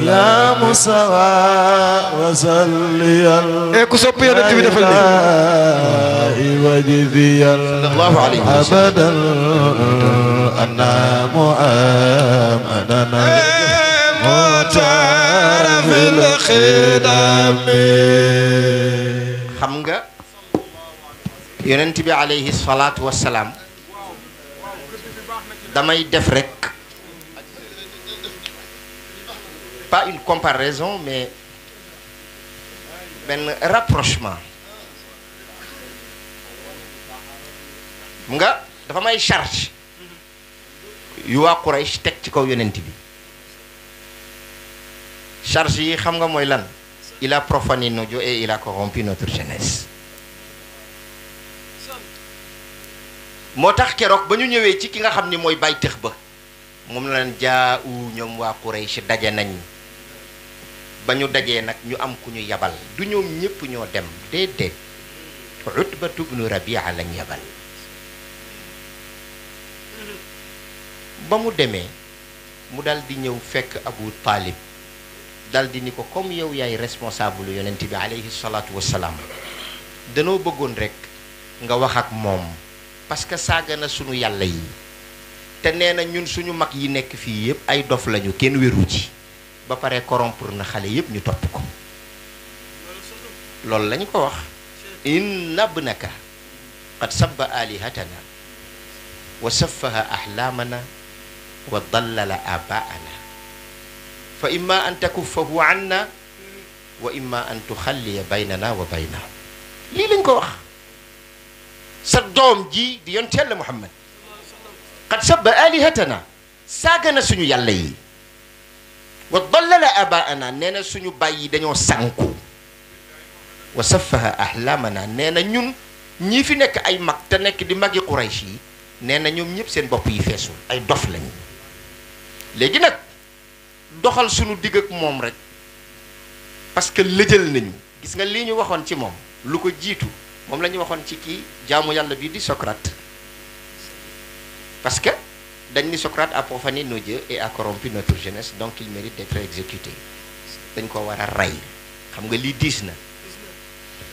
يا مصطفى وصلي ku sopp yonent bi defal lii وجزي الله عليه وسلم أبدا أن محمدنا مختار في الخدم. xam nga yonent bi alayhi salaatu wassalaam damay def rek pas une comparaison mais benn rapprochement nga dafa may charge yu waa Quraysh teg ci kaw yonent bi charge yi xam nga mooy lan il a profané nos dieux et il a corrompu notre jeunesse moo tax keroog ba ñu ñëwee ci ki nga xam ni mooy bàyyi tëx ba moom la leen jaa u ñoom waa Quraysh daje nañ ba ñu dajee nag ñu am ku ñu yabal du ñoom ñëpp ñoo dem déedéet Utbatu bnu Rabia lañ yabal ba mu demee mu dal di ñëw fekk Abu Talib dal di ni ko comme yow yaay responsable yonent bi alayhi salaatu wassalaam danoo bëggoon rek nga wax ak moom parce que saaga na sunu yàlla yi te nee na ñun suñu mag yi nekk fii yëpp ay dof lañu kenn wéru ci ba pare corrompre na xale yëpp ñu topp ko loolu lañu ko wax inna ibnaka qad sabba alihatana wa saffaha ahlaamana wa dallala abaana fa imma an takuffahu anna wa imma an tuxalliya baynana wa bayna lii lañ ko wax sa doom ji di yonent Yàlla Muhammad qad sabba alihatana saaga na suñu yàlla yi wa dallala abaana nee na suñu bàyyi dañoo sànku wa saffaha ahlaamana nee na ñun ñii fi nekk ay mag te nekk di magi Quraysh yi nee na ñoom ñëpp seen bopp yi feesul ay dof lañu léegi nag doxal suñu digg ak moom rek parce que lëjal nañu gis nga lii ñu waxoon ci moom lu ko jiitu moom la ñu waxoon ci kii jaamu yàlla bii di Socrate parce que dañ ni Socrate a profané nos dieux et a corrompu notre jeunesse donc il mérite d'être exécuté dañ ko war a rey xam nga lii diis na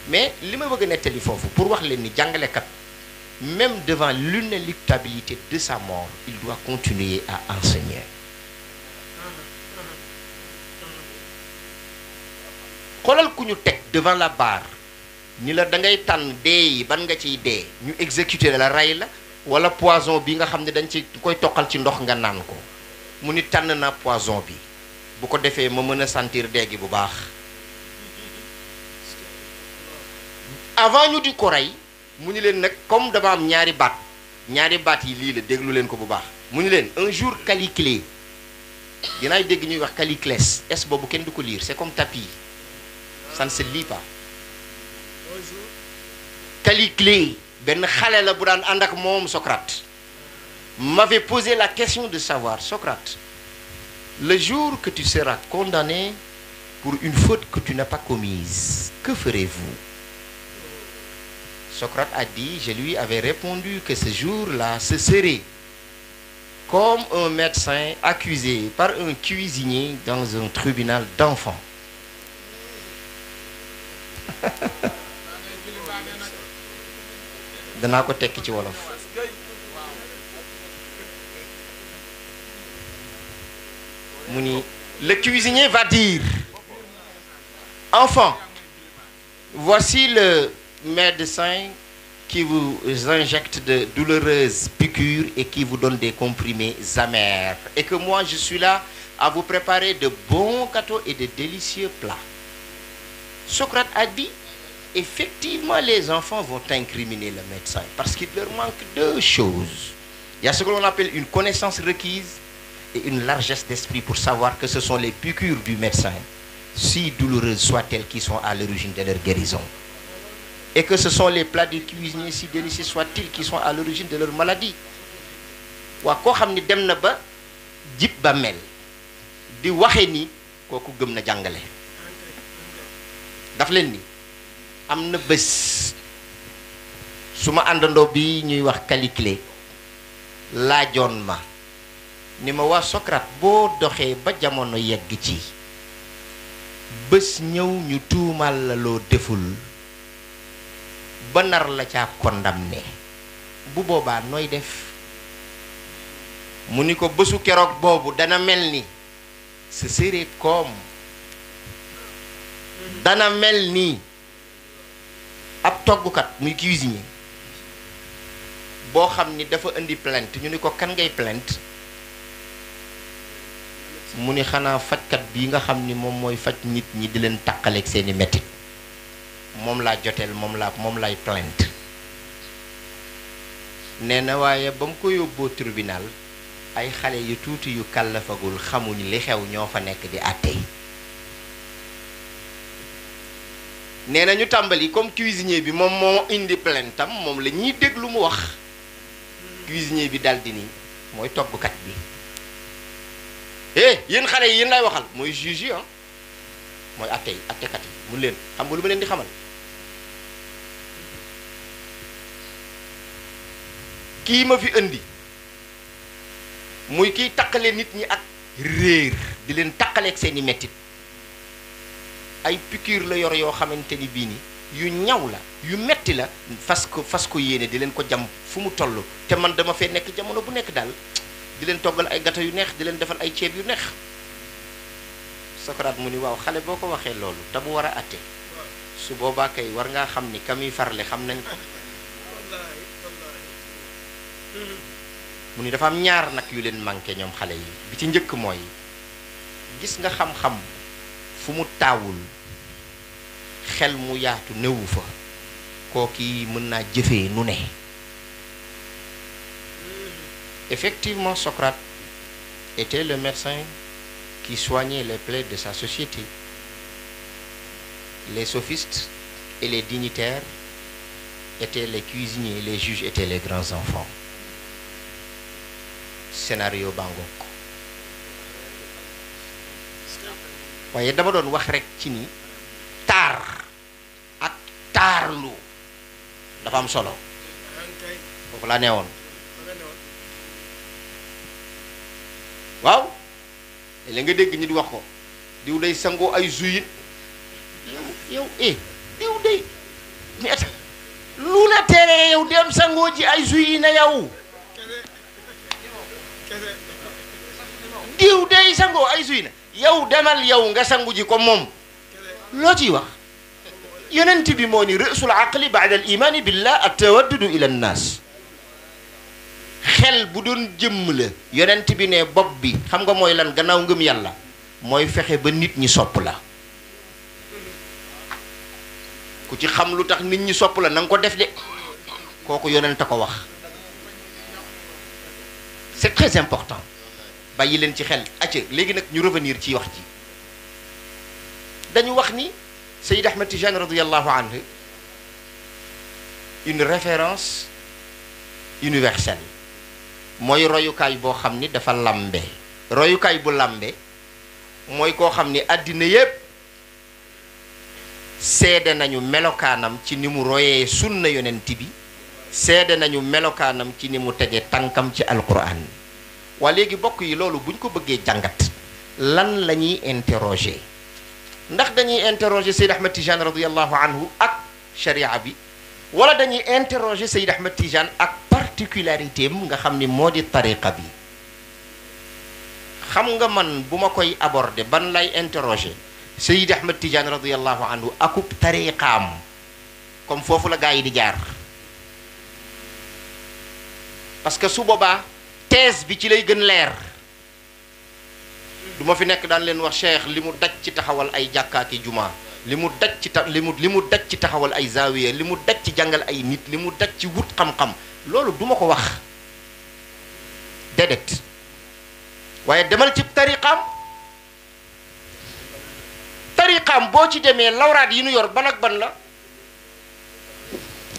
mais li ma bëgg a nettali foofu pour wax leen ni jàngalekat même devant l'inéluctabilité de sa mort il doit continuer à enseigner xoolal ku ñu teg devant la barre ni la da ngay tànn dee yi ban nga ciy dee ñu exécuter la rey la wala poison bi nga xam ne dañ ci koy toqal ci ndox nga naan ko mu ni tànn na poison bi bu ko defee ma mën a sentir dee gi bu baax avant ñu di ko rey mu ni leen nag comme dama am ñaari baat yi lii la déglu leen ko bu baax mu ni leen un jour Caliclée dinaay dégg ñuy wax Caliclès es boobu kenn du ko lire c'est comme tapis ça ne se lit pas Caliclée benn xale la bu daan ànd ak moom Socrate m'avait posé la question de savoir Socrate le jour que tu seras condamné pour une faute que tu n'as pas commise que ferez-vous? Socrate a dit, je lui avais répondu que ce jour-là ce serait comme un médecin accusé par un cuisinier dans un tribunal d'enfants. danaa ko tekki ci wolof mu ni le cuisinier va dire enfant voici le médecin qui vous injecte de douloureuses piqûres et qui vous donne des comprimés amers et que moi je suis là à vous préparer de bons gâteaux et de délicieux plats. Socrate a dit effectivement les enfants vont incriminer le médecin parce qu'il leur manque deux choses. Il y a ce que l'on appelle une connaissance requise et une largesse d'esprit pour savoir que ce sont les piqûres du médecin, si douloureuses soient-elles, qui sont à l'origine de leur guérison. Et que ce sont les plats du cuisinier, si délicieux soient-ils, qui sont à l'origine de leur maladie. waa koo xam ni dem na ba jib ba mel di waxe ni kooku gëm na jàngale daf leen ni am na bés su ma àndandoo bi ñuy wax Caliclée laajoon ma ni ma waa Socrate boo doxee ba jamono yegg ci bés ñëw ñu tuumal la loo deful ba nar la caa condamné bu boobaa nooy def mu ni ko bésu keroog boobu dana mel ni ce serait comme dana mel ni ab toggukat muy cuisinier boo xam ni dafa indi plainte ñu ni ko kan ngay plainte mu ni xanaa fajkat bii nga xam ni moom mooy faj nit ñi di leen taqaleeg seeni mettit moom laa joteel moom lay plainte nee na waaye ba mu ko yóbboo tribunal ay xale yu tuuti yu kàllafagul xamuñ li xew ñoo fa nekk di àtte nee na ñu tàmbali comme cuisinier bi moom moo indi plainte am moom la ñuy déglu mu wax cuisinier bi daldi ni mooy toggkat bi yéen xale yi yéen lay waxal mooy juge yi mooy àttekat yi mun leen xam nga lu ma leen di xamal kii ma fi indi muy kiy taqale nit ñi ak réer di leen taqaleeg seeni mettit ay piqûre la yor yoo xamante ni bii ni yu ñaw la yu metti la fas ko yéene di leen ko jam fu mu toll te man dama fee nekk jamono bu nekk daal di leen toggal ay gâteau yu neex di leen defal ay ceeb yu neex Socrate mu ni waaw xale boo ko waxee loolu te mu war a atte su boobaa kay war ngaa xam ni ka muy farle xam nañ ko mu ni dafa am ñaar nag yu leen manqué ñoom xale yi bi ci njëkk mooy gis nga xam-xam fu mu taawul xel mu yaatu newu fa kooki mën naa jëfee nu ne effectivement Socrate était le médecin qui soignait les plaies de sa société. Les sophistes et les dignitaires étaient les cuisiniers, les juges étaient les grands enfants. Scénario bangok. waaye dama doon wax rek ci ni taar ak taarlu dafa am solo foofu laa neewoon waaw la nga dégg ñi di wax ko diw day sangoo ay jus yow diw day mais lu la tere yow dem sangoo ji ay jus na yow diw day sangoo ay jus na yow demal yow nga sangu ji ko moom loo ciy wax yonent bi moo ni rësul aqli ba'da al imani billah at-tawaddudu ila an-nas xel bu doon jëmm la yonent bi ne bopp bi xam nga mooy lan gannaaw ngëm yàlla mooy fexe ba nit ñi sopp la ku ci xam lu tax nit ñi sopp la na nga ko def de kooku yonent a ko wax c'est très important bàyyi leen ci xel acca léegi nag ñu revenir ci wax ji dañu wax ni Seyyid Ahmed Tijani radiyallahu anhu une référence universelle mooy royukaay boo xam ni dafa lambe royukaay bu lambe mooy koo xam ni àddina yépp seede nañu melokaanam ci ni mu royee sunna yonent bi seede nañu melokaanam ci ni mu tege tànkam ci alquran waa léegi bokk yi loolu buñ ko bëggee jàngat lan la ñuy interroger ndax dañuy interroger Seyyid Ahmed Tijani radiyallahu anhu ak sharia bi wala dañuy interroger Seyyid Ahmed Tijani ak particularité am nga xam ni moo di tariqa bi xam nga man bu ma koy aborder ban lay interroger Seyyid Ahmed Tijani radiyallahu anhu akub tariqaam comme foofu la gaa yi di jaar parce que su boobaa thèse bi ci lay gën leer du ma fi nekk daan leen wax cheikh li mu daj ci taxawal ay jàkkaaki juma li mu daj ci li mu daj ci taxawal ay zawiya li mu daj ci jàngal ay nit li mu daj ci wut xam-xam loolu duma ko wax déedéet waaye demal ci tariqaam boo ci demee lawraat yi nu yor ban ak ban la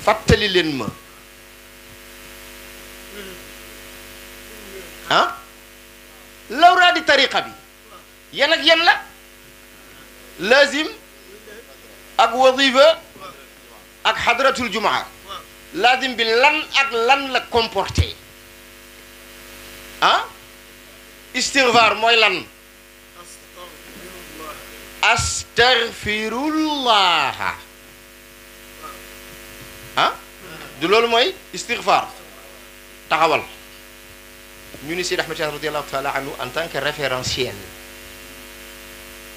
fàttali leen ma lawraat di tariqa bi yan ak yan la lazim ak wadifa ak hadratul jumaa lazim bi lan ak lan la comporté istighfar mooy lan wastaghfirullaha ah du loolu mooy istighfar taxawal ñu ni Seydi Ahmed Tidiane radiyallahu taala anhu en tant que référentiel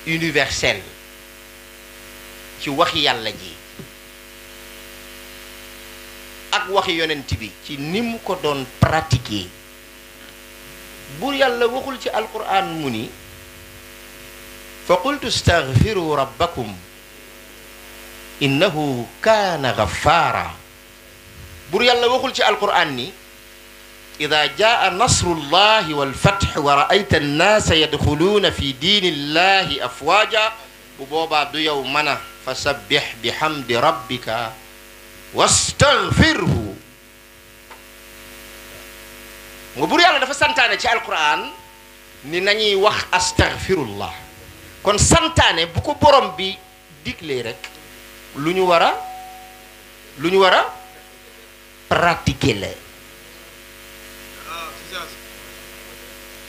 universel ci waxi yàlla ji ak waxi yonent bi ci ni mu ko doon pratiquer buur yàlla waxul ci alquran mu ni fa qultu astaghfiru rabbakum innahu kaana ghaffara buur yàlla waxul ci alquran ni ida jaa nasrullahi walfatx wa raayta annaasa yadxuluuna fi diinillahi afwaaja bu boobaa du yow mën a fa sabbix bihamdi rabbika wastaghfirhu nga buur yàlla dafa santaane ci alquran ni nañuy wax astaghfirullah kon santaane bu ko borom bi diglee rek lu ñu war a pratiquer la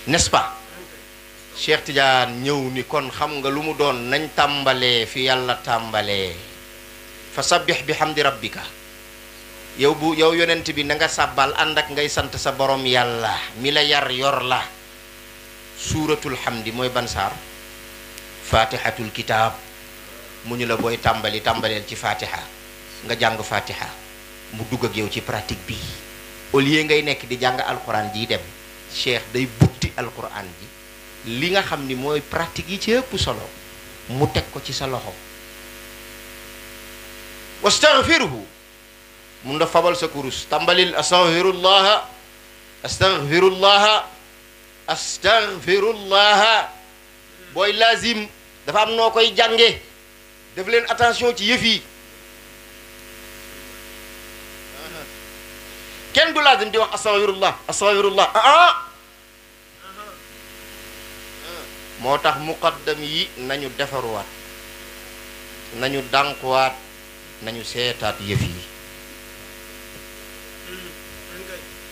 n'est-ce pas Cheikh Tidiane ñëw ni kon xam nga lu mu doon nañ tàmbalee fi yàlla tàmbalee fa sabbih bihamdi rabbika yow yonent bi na nga sàbbal ànd ak ngay sant sa borom yàlla mi la yar yor la suuratul hamdi mooy ban saar fatihatul kitaab mu ñu la booy tàmbaleel ci fatiha nga jàng fatiha mu dugg ak yow ci pratique bi au lieu ngay nekk di jàng alquran ji dem cheikh day butti alquran ji li nga xam ni mooy pratique yi ci ëpp solo mu teg ko ci sa loxo wastaghfirhu mun da fabal sa kurus tàmbalil astaghfirullaha astaghfirullaha booy lazim dafa am noo koy jànge def leen attention ci yëf yi kenn du lazim di wax astaghfirullah moo tax muqaddam yi nañu defaruwaat nañu dànkuwaat nañu seetaat yëf yi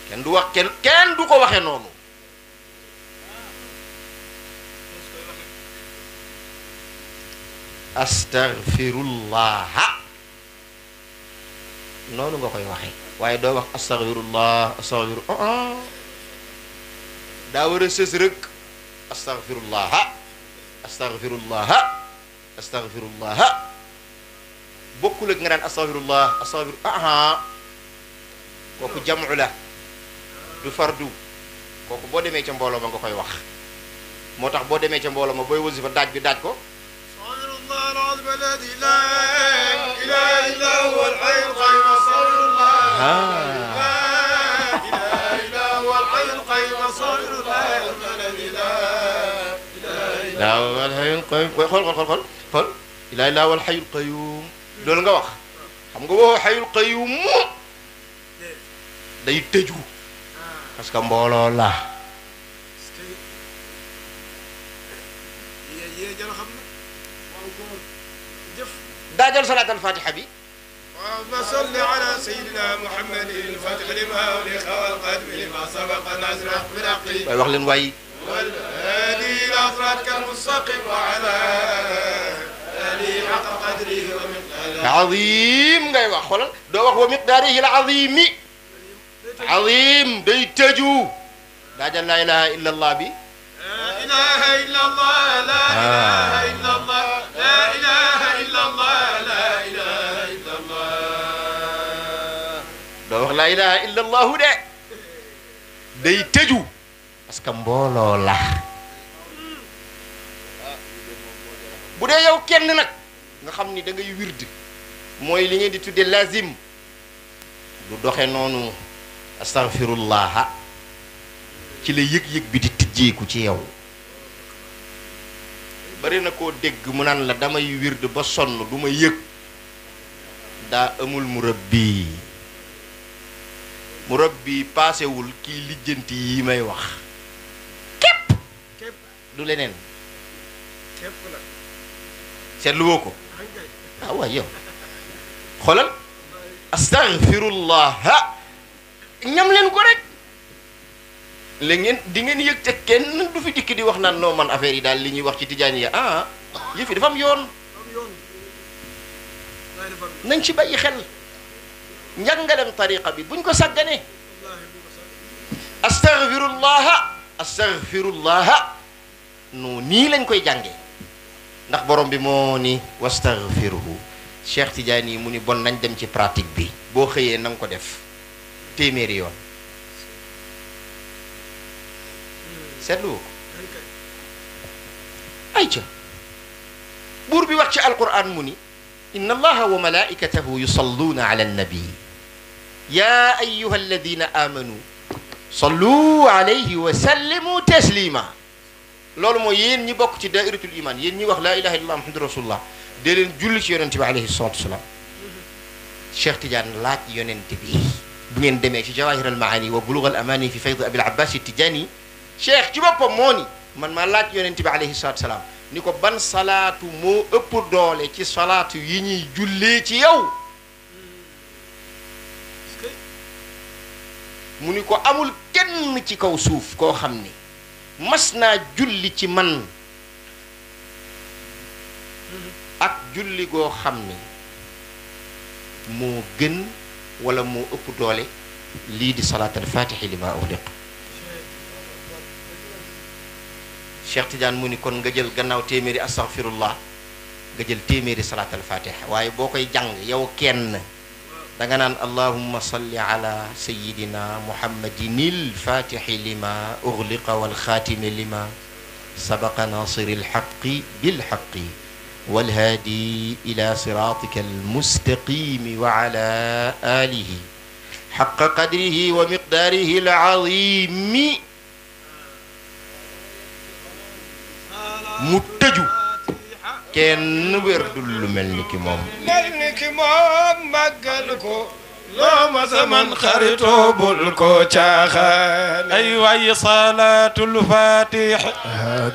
kenn du wax kenn du ko waxe noonu astaghfirullaha noonu nga koy waxe waaye doo wax astaghfirullah daa war a sës rek astaghfirullaha bokkul ak nga naan astaghfirullah kooku jamu la du fardu kooku boo demee ca mbooloo ma nga koy wax moo tax boo demee ca mbooloo ma booy wasifa daaj ko xool ilaa ilaa wal hayyul qayyum loolu nga wax xam nga woo hayyul qayyum day tëju parce que mbooloo la daajal salaatal fatiha bi اللهم صل على سيدنا محمد الفاتح لما أغلق والقادم لما سبق الناصر بالحق waaye wax leen waay والهادي إلى صراطك المستقيم وعلى آله حق قدره ومقداره azim ngay wax xoolal doo wax wa miqdaarihi al azimi azim day tëju daajal laa ilaha illa allah bi لا إله إلا الله لا إله إلا الله لا إله إلا الله لا إله إلا الله doo wax laa ilaha illa allahu de day tëju parce que mbooloo la bu dee yow kenn nag nga xam ni da ngay wird mooy li ngeen di tudde lazim du doxe noonu astaghfirullah ci la yëg-yëg bi di tijjeeku ci yow bari na koo dégg mu naan la damay wird ba sonn du ma yëg daa amul murabbi paasewul kii lijjanti yi may wax képp du leneen seetlu woo ko ah waay yow xoolal astaghfirullah ñam leen ko rek léegi ngeen di ngeen yëg te kenn du fi dikk di wax naan noo man affaire yi daal li ñuy wax ci tijaan yi yëf yi dafa am yoon nañ ci bàyyi xel njàngalem tariqa bi buñ ko sàgganee astaghfirullaha no nii lañ koy jàngee ndax borom bi moo ni wastaghfiruhu Cheikh Tidiane yi mu ni bon nañ dem ci pratique bi boo xëyee na nga ko def téeméeri yoon seetlu ayca buur bi wax ci alquran mu ni inna allaha wa malaikatahu yusalluna ala annabi ya ayuha alladina amanu sallu alayhi wa sallimu taslima loolu mooy yéen ñi bokk ci dairatul iman yéen ñi wax laa ilaha illallah muhammadu rasulullah dee leen julli ci yonente bi alayhi salatu wasalaam Cheikh Tidiane laaj yonente bi bu ngeen demee ci jawahir al maani wa bulugh al amani fi fayd abil abbas Tidiane Cheikh ci boppam moo ni man maa laaj yonente bi alayhi salatu wasalaam ni ko ban salaatu moo ëpp doole ci salaatu yi ñuy jullee ci yow mu ni ko amul kenn ci kaw suuf koo xam ni mas naa julli ci man ak julli goo xam ni moo gën wala moo ëpp doole lii di salaat al fatixi li ma uxliq Cheikh Tidiane mu ni kon nga jël gannaaw téeméeri astaghfirullah nga jël téeméeri salaat al fatiha waaye boo koy jàng yow kenn da nga naan allahumma salli ala sayidina muhammadinil fatixi lima uxliqa wal xaatimi lima sabaqa nasiri lxaqi bilxaqi walhaadi ila siratika almustaqimi wa ala alihi xaqa qadrihi wa miqdaarihi alazimi mu tëju kenn wérdul lu mel ni ki moom màggal ko loo ma saman xaritoo bul ko caaxaan ay waay salaatul fatih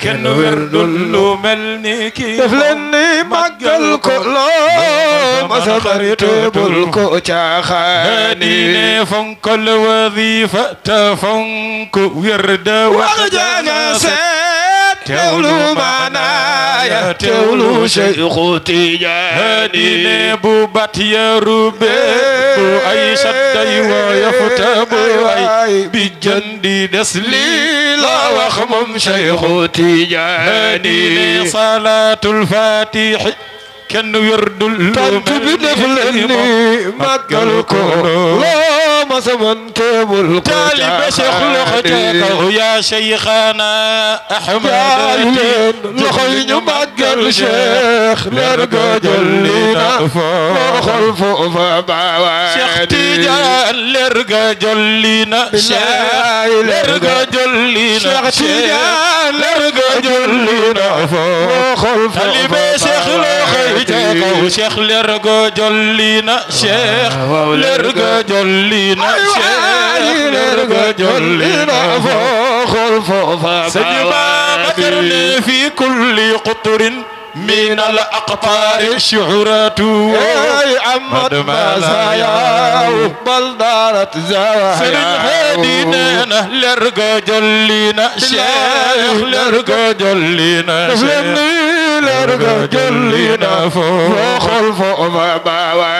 kenn wérdul lu mel ni ki def leen ni màggal ko loo ma saman xaritoo bul ko caaxaan diine fonkal wadifa ta fonk wérda wax jana teewlu maanaaya teewlu Cheikhu Tidiane diine bu bat yaru be bu ay sadday woyof te bu ay bi jëndi des lii la wax moom Cheikhu Tidiane diine salaatul fatih kenn wérdul tant bi def leen ni màggal ko loo ma samante bul ko taalibe Cheikh loxo ca kaw yaa Cheikhana Ahmad leen loxo yi ñu màggal Cheikh leer ga jolli na foo xol foofa baawa Cheikh Tidiane leer ga jolli na Cheikh leer ga jolli na Cheikh Tidiane leer ga jolli na foo xol foofa taalibe Cheikh loxo Cheikh leer ga jolli na Cheikh leer ga jolli na Cheikh leer ga jolli na xol foofa Sëñ Babacar ne fi kulli qutrin min al aqtaar shuhratu amad mazaya bal darat zawaya Sëriñ Hadi nee na leer ga jolli na Cheikh leer ga jolli na leer ga jolli na foo xol foofa baawa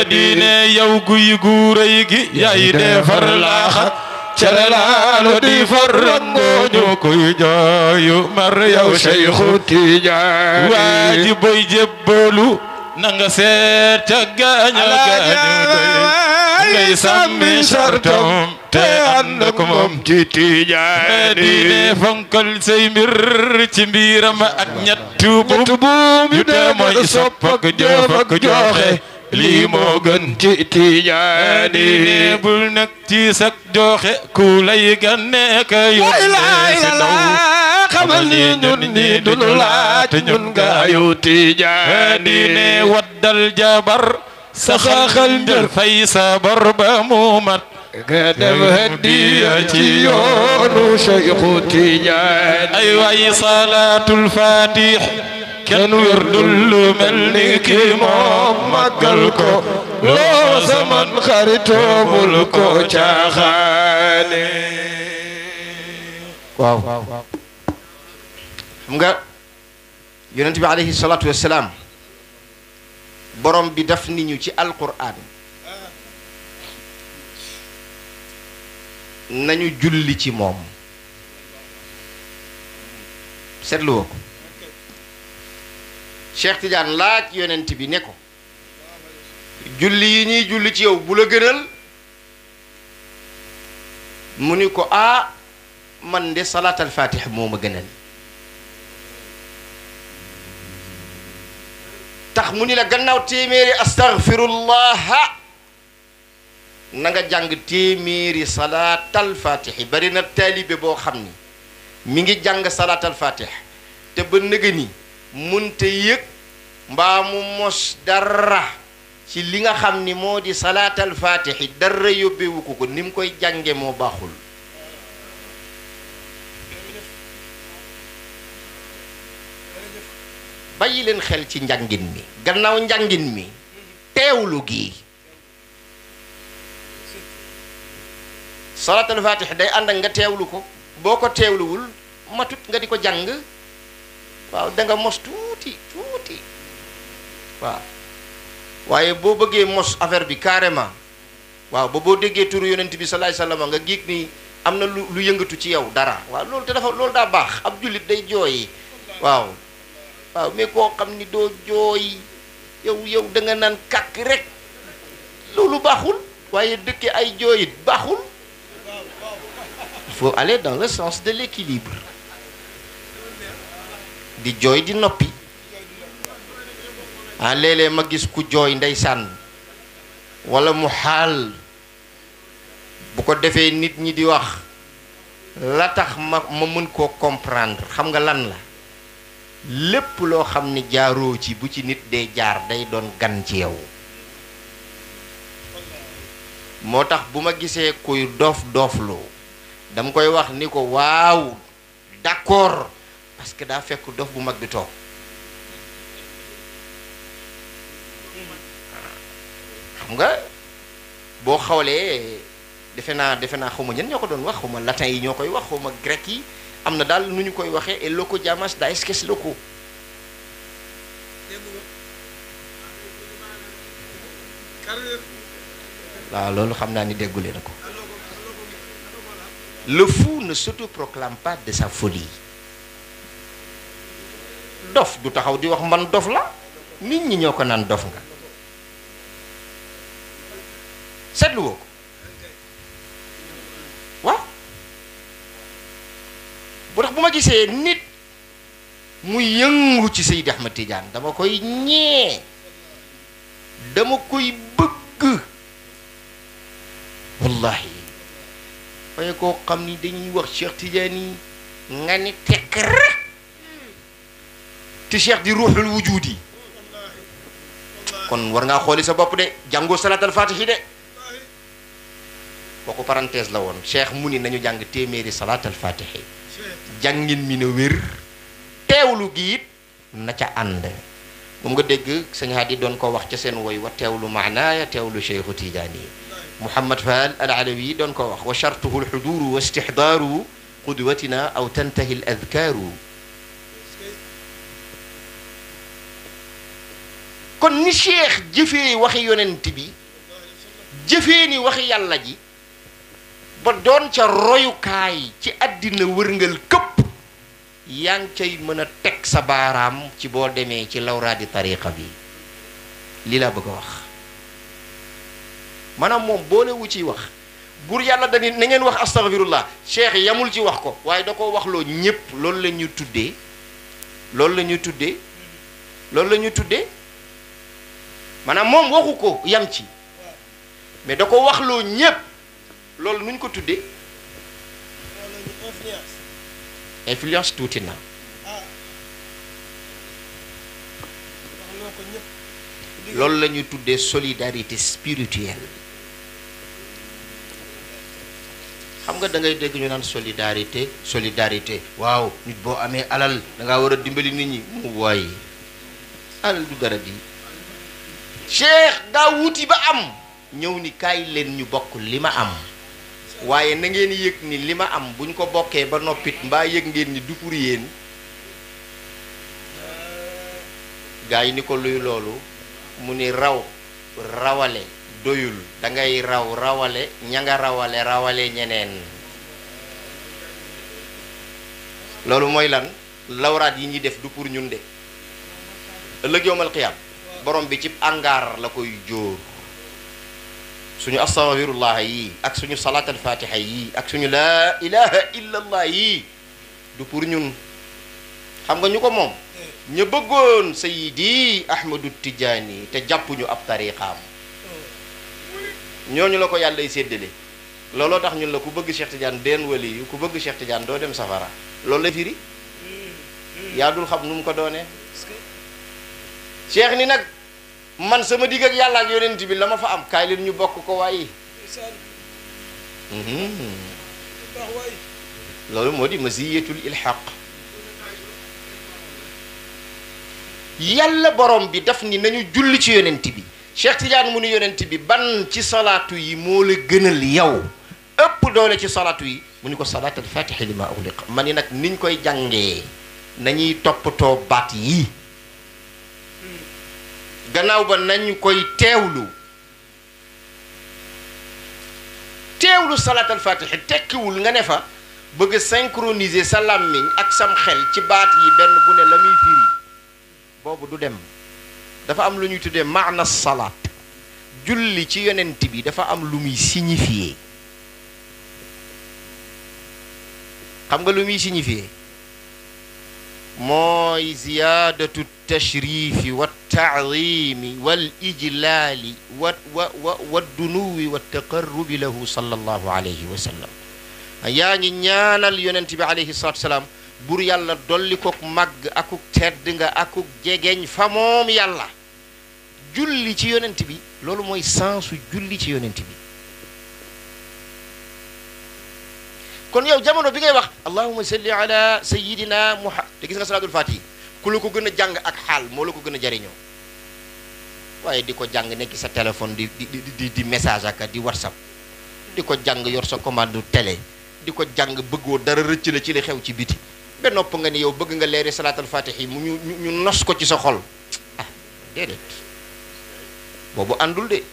diine yow guy gu rëy gi yaay defar laaxat cere laalo di far rangooñu kuy jooyu mar yow Cheikhu Tidiane waaji boy jébbalu na nga seet ca gaaña gaañu doy ngay sàmmi sartam te ànd ak moom ci Tidiane diine fonkal say mbir ci mbiram ak ñettu buum yu dee mooy sopp ak jëf ak joxe lii moo gën ci Tidiane diine bul nekk ci sak joxe ku lay ganne ka yónnee si daw xamal ni ñun ñi duñu laaj ñun gaayu Tidiane diine waddal jabar saxaxal njër fay sabar ba mu mat nga dem hadiya ci yoonu Cheikhu Tidiane ay waay salaatul fatih kenn wérdul lu mel ni ki moom màggal ko loo zaman xaritoo bul ko caaxaane waaw xam nga yonent bi alayhi salaatu wassalaam borom bi daf ni ñu ci alquran nañu julli ci moom seetlu woo ko Cheikh Tidiane laaj yonent bi ne ko julli yi ñuy julli ci yow bu la gënal mu ni ko man de salaatal fatih moo ma gënal tax mu ni la gannaaw téeméeri astaghfirullah na nga jàng téeméeri salaatal fatih bari na taalibe boo xam ni mi ngi jàng salaatal fatih te ba nëga ni munte yëg mbaa mu mos dara ci li nga xam ni moo di salaatal fatih dara yóbbewu ko ni mu koy jànge moo baaxul bàyyi leen xel ci njàngin mi gannaaw njàngin mi teewlu gi salaatul fatih day ànd ak nga teewlu ko boo ko teewluwul matut nga di ko jàng waaw da nga mos tuuti waaw waaye boo bëggee mos affaire bi carrément waaw ba boo déggee turu yonent bi salaay salaam nga giig ni am na lu yëngatu ci yow dara waaw loolu te dafa loolu daa baax ab jullit day jooyi waaw mais koo xam ni doo jooy yow da nga naan kàkk rek loolu baaxul waaye dëkke ay jooyit baaxul il faut aller dans le sens de l'équilibre di jooy di noppi léeg-léeg ma gis ku jooy ndeysaan walla mu xaal bu ko defee nit ñi di wax la tax ma mën koo comprendre xam nga lan la lépp loo xam ni jaaroo ci bu ci nit dee jaar day doon gan ci yow moo tax bu ma gisee kuy doofloo dama koy wax ni ko waaw d'accord parce que daa fekk dof bu mag bi toog xam nga boo xawlee defe naa xawma ñen ñoo ko doon wax xawma latin yi ñoo koy wax xawma grec yi am na daal nu ñu koy waxee et loco llamas da esques loco waaw loolu xam naa ni déggule na ko le fou ne s'autoproclame pas de sa folie dof du taxaw di wax man dof la nit ñi ñoo ko naan dof nga seetlu woo ko waaw bu tax bu ma gisee nit mu yëngu ci Seydi Ahmad Tidiane dama koy ñee dama koy bëgg wallahi waaye koo xam ni dañuy wax Cheikh Tidiane yi nga ni tekk rek te Cheikh di ruuxul wujudi kon war ngaa xooli sa bopp de jàngoo salaatal faatihi de kooku parenthèse la woon Cheikh mu ni nañu jàng téeméeri salaatal faatihi jàngin mi na wér teewlu gi it na ca ànd moom nga dégg sëñ Hadi doon ko wax ca seen woy wa teewlu maanaaya teewlu Cheikhu Tidiane yi Mouhamad Fall al Alawi doon ko wax wa shartuhu alxuduru wa istixdaaru qudwatina aw tantahi al adkaaru kon ni Cheikh jëfee waxi yonent bi jëfee ni waxi yàlla ji ba doon ca royukaay ci àddina wërngal këpp yaa ngi cay mën a teg sa baaraam ci boo demee ci lawraadi tariqa bi lii laa bëgg a wax maanaam moom boolewu ciy wax buur yàlla dañu na ngeen wax astaghfirullah Cheikh yamul ci wax ko waaye da ko waxloo ñépp loolu la ñu tuddee loolu la ñu tuddee maanaam moom waxu ko yam ci mais da ko waxloo ñépp loolu nuñ ko tuddee influence tuuti na loolu la ñuy tuddee solidarité spirituelle xam nga da ngay dégg ñu naan solidarité waaw nit boo amee alal da ngaa war a dimbali nit ñi mu waaye alal du dara di Cheikh daa wuti ba am ñëw ni kaay leen ñu bokk li ma am waaye na ngeen yëg ni li ma am buñ ko bokkee ba noppit mbaa yëg ngeen ni du pour yéen gaa yi ni ko luy loolu mu ni rawale doyul da ngay rawale ña nga rawale ñeneen loolu mooy lan lawraat yi ñuy def du pour ñun de ëllëg yowmal qiyaam borom bi ci angaar la koy jóor suñu astaghfirullah yi ak suñu salaat al fatiha yi ak suñu laa ilaha illa allah yi du pour ñun xam nga ñu ko moom ñu bëggoon Sayyidi Ahmadu Tijaani te jàppuñu ab tariqaam ñooñu la ko yàlla séddale looloo tax ñun la ku bëgg Cheikh Tidiane deen wali yu ku bëgg Cheikh Tidiane doo dem safara loolu la firi yaa dul xam nu mu ko doonee Cheikh ni nag man sama digg ak yàlla ak yonent bi la ma fa am kaay leen ñu bokk ko waaye loolu moo di maziyatul ilhaq yàlla borom bi daf ni nañu julli ci yonent bi Cheikh Tidiane mu ni yonent bi ban ci salaatu yi moo la gënal yow ëpp doole ci salaatu yi mu ni ko salaatul fatihi lima ughliq ma ni nag niñ koy jàngee nañuy toppatoo baat yi gannaaw ba nañu koy teewlu salaatul fatihi tekkiwul nga ne fa bëgg synchroniser sa làmmiñ ak sam xel ci baat yi benn bu ne la muy firi boobu du dem dafa am lu ñuy tuddee maana salaat julli ci yonent bi dafa am lu muy signifier xam nga lu muy signifier mooy ziyaadatu tashrifi wa taadimi wal ijlaali wa dunuwi wa taqarrubi lahu sallallahu alayhi wa sallam yaa ngi ñaanal yonent bi alayhi salaatu salaam bur yàlla dolli kook màgg akuk tedd nga akuk jegeñ fa moom yàlla julli ci yonent bi loolu mooy sensu julli ci yonent bi kon yow jamono bi ngay wax allahumma salli ala sayyidina muhammad te gis nga salaatul fatih ku la ko gën a jàng ak xaal moo la ko gën a jariñoo waaye di ko jàng nekk sa téléphone di message ak di whatsapp di ko jàng yor sa commande télé di ko jàng bëggoo dara rëcc la ci li xew ci biti ba nopp nga ni yow bëgg nga leeri salaatul fatih yi mu ñu nos ko ci sa xol ah déedéet boobu àndul de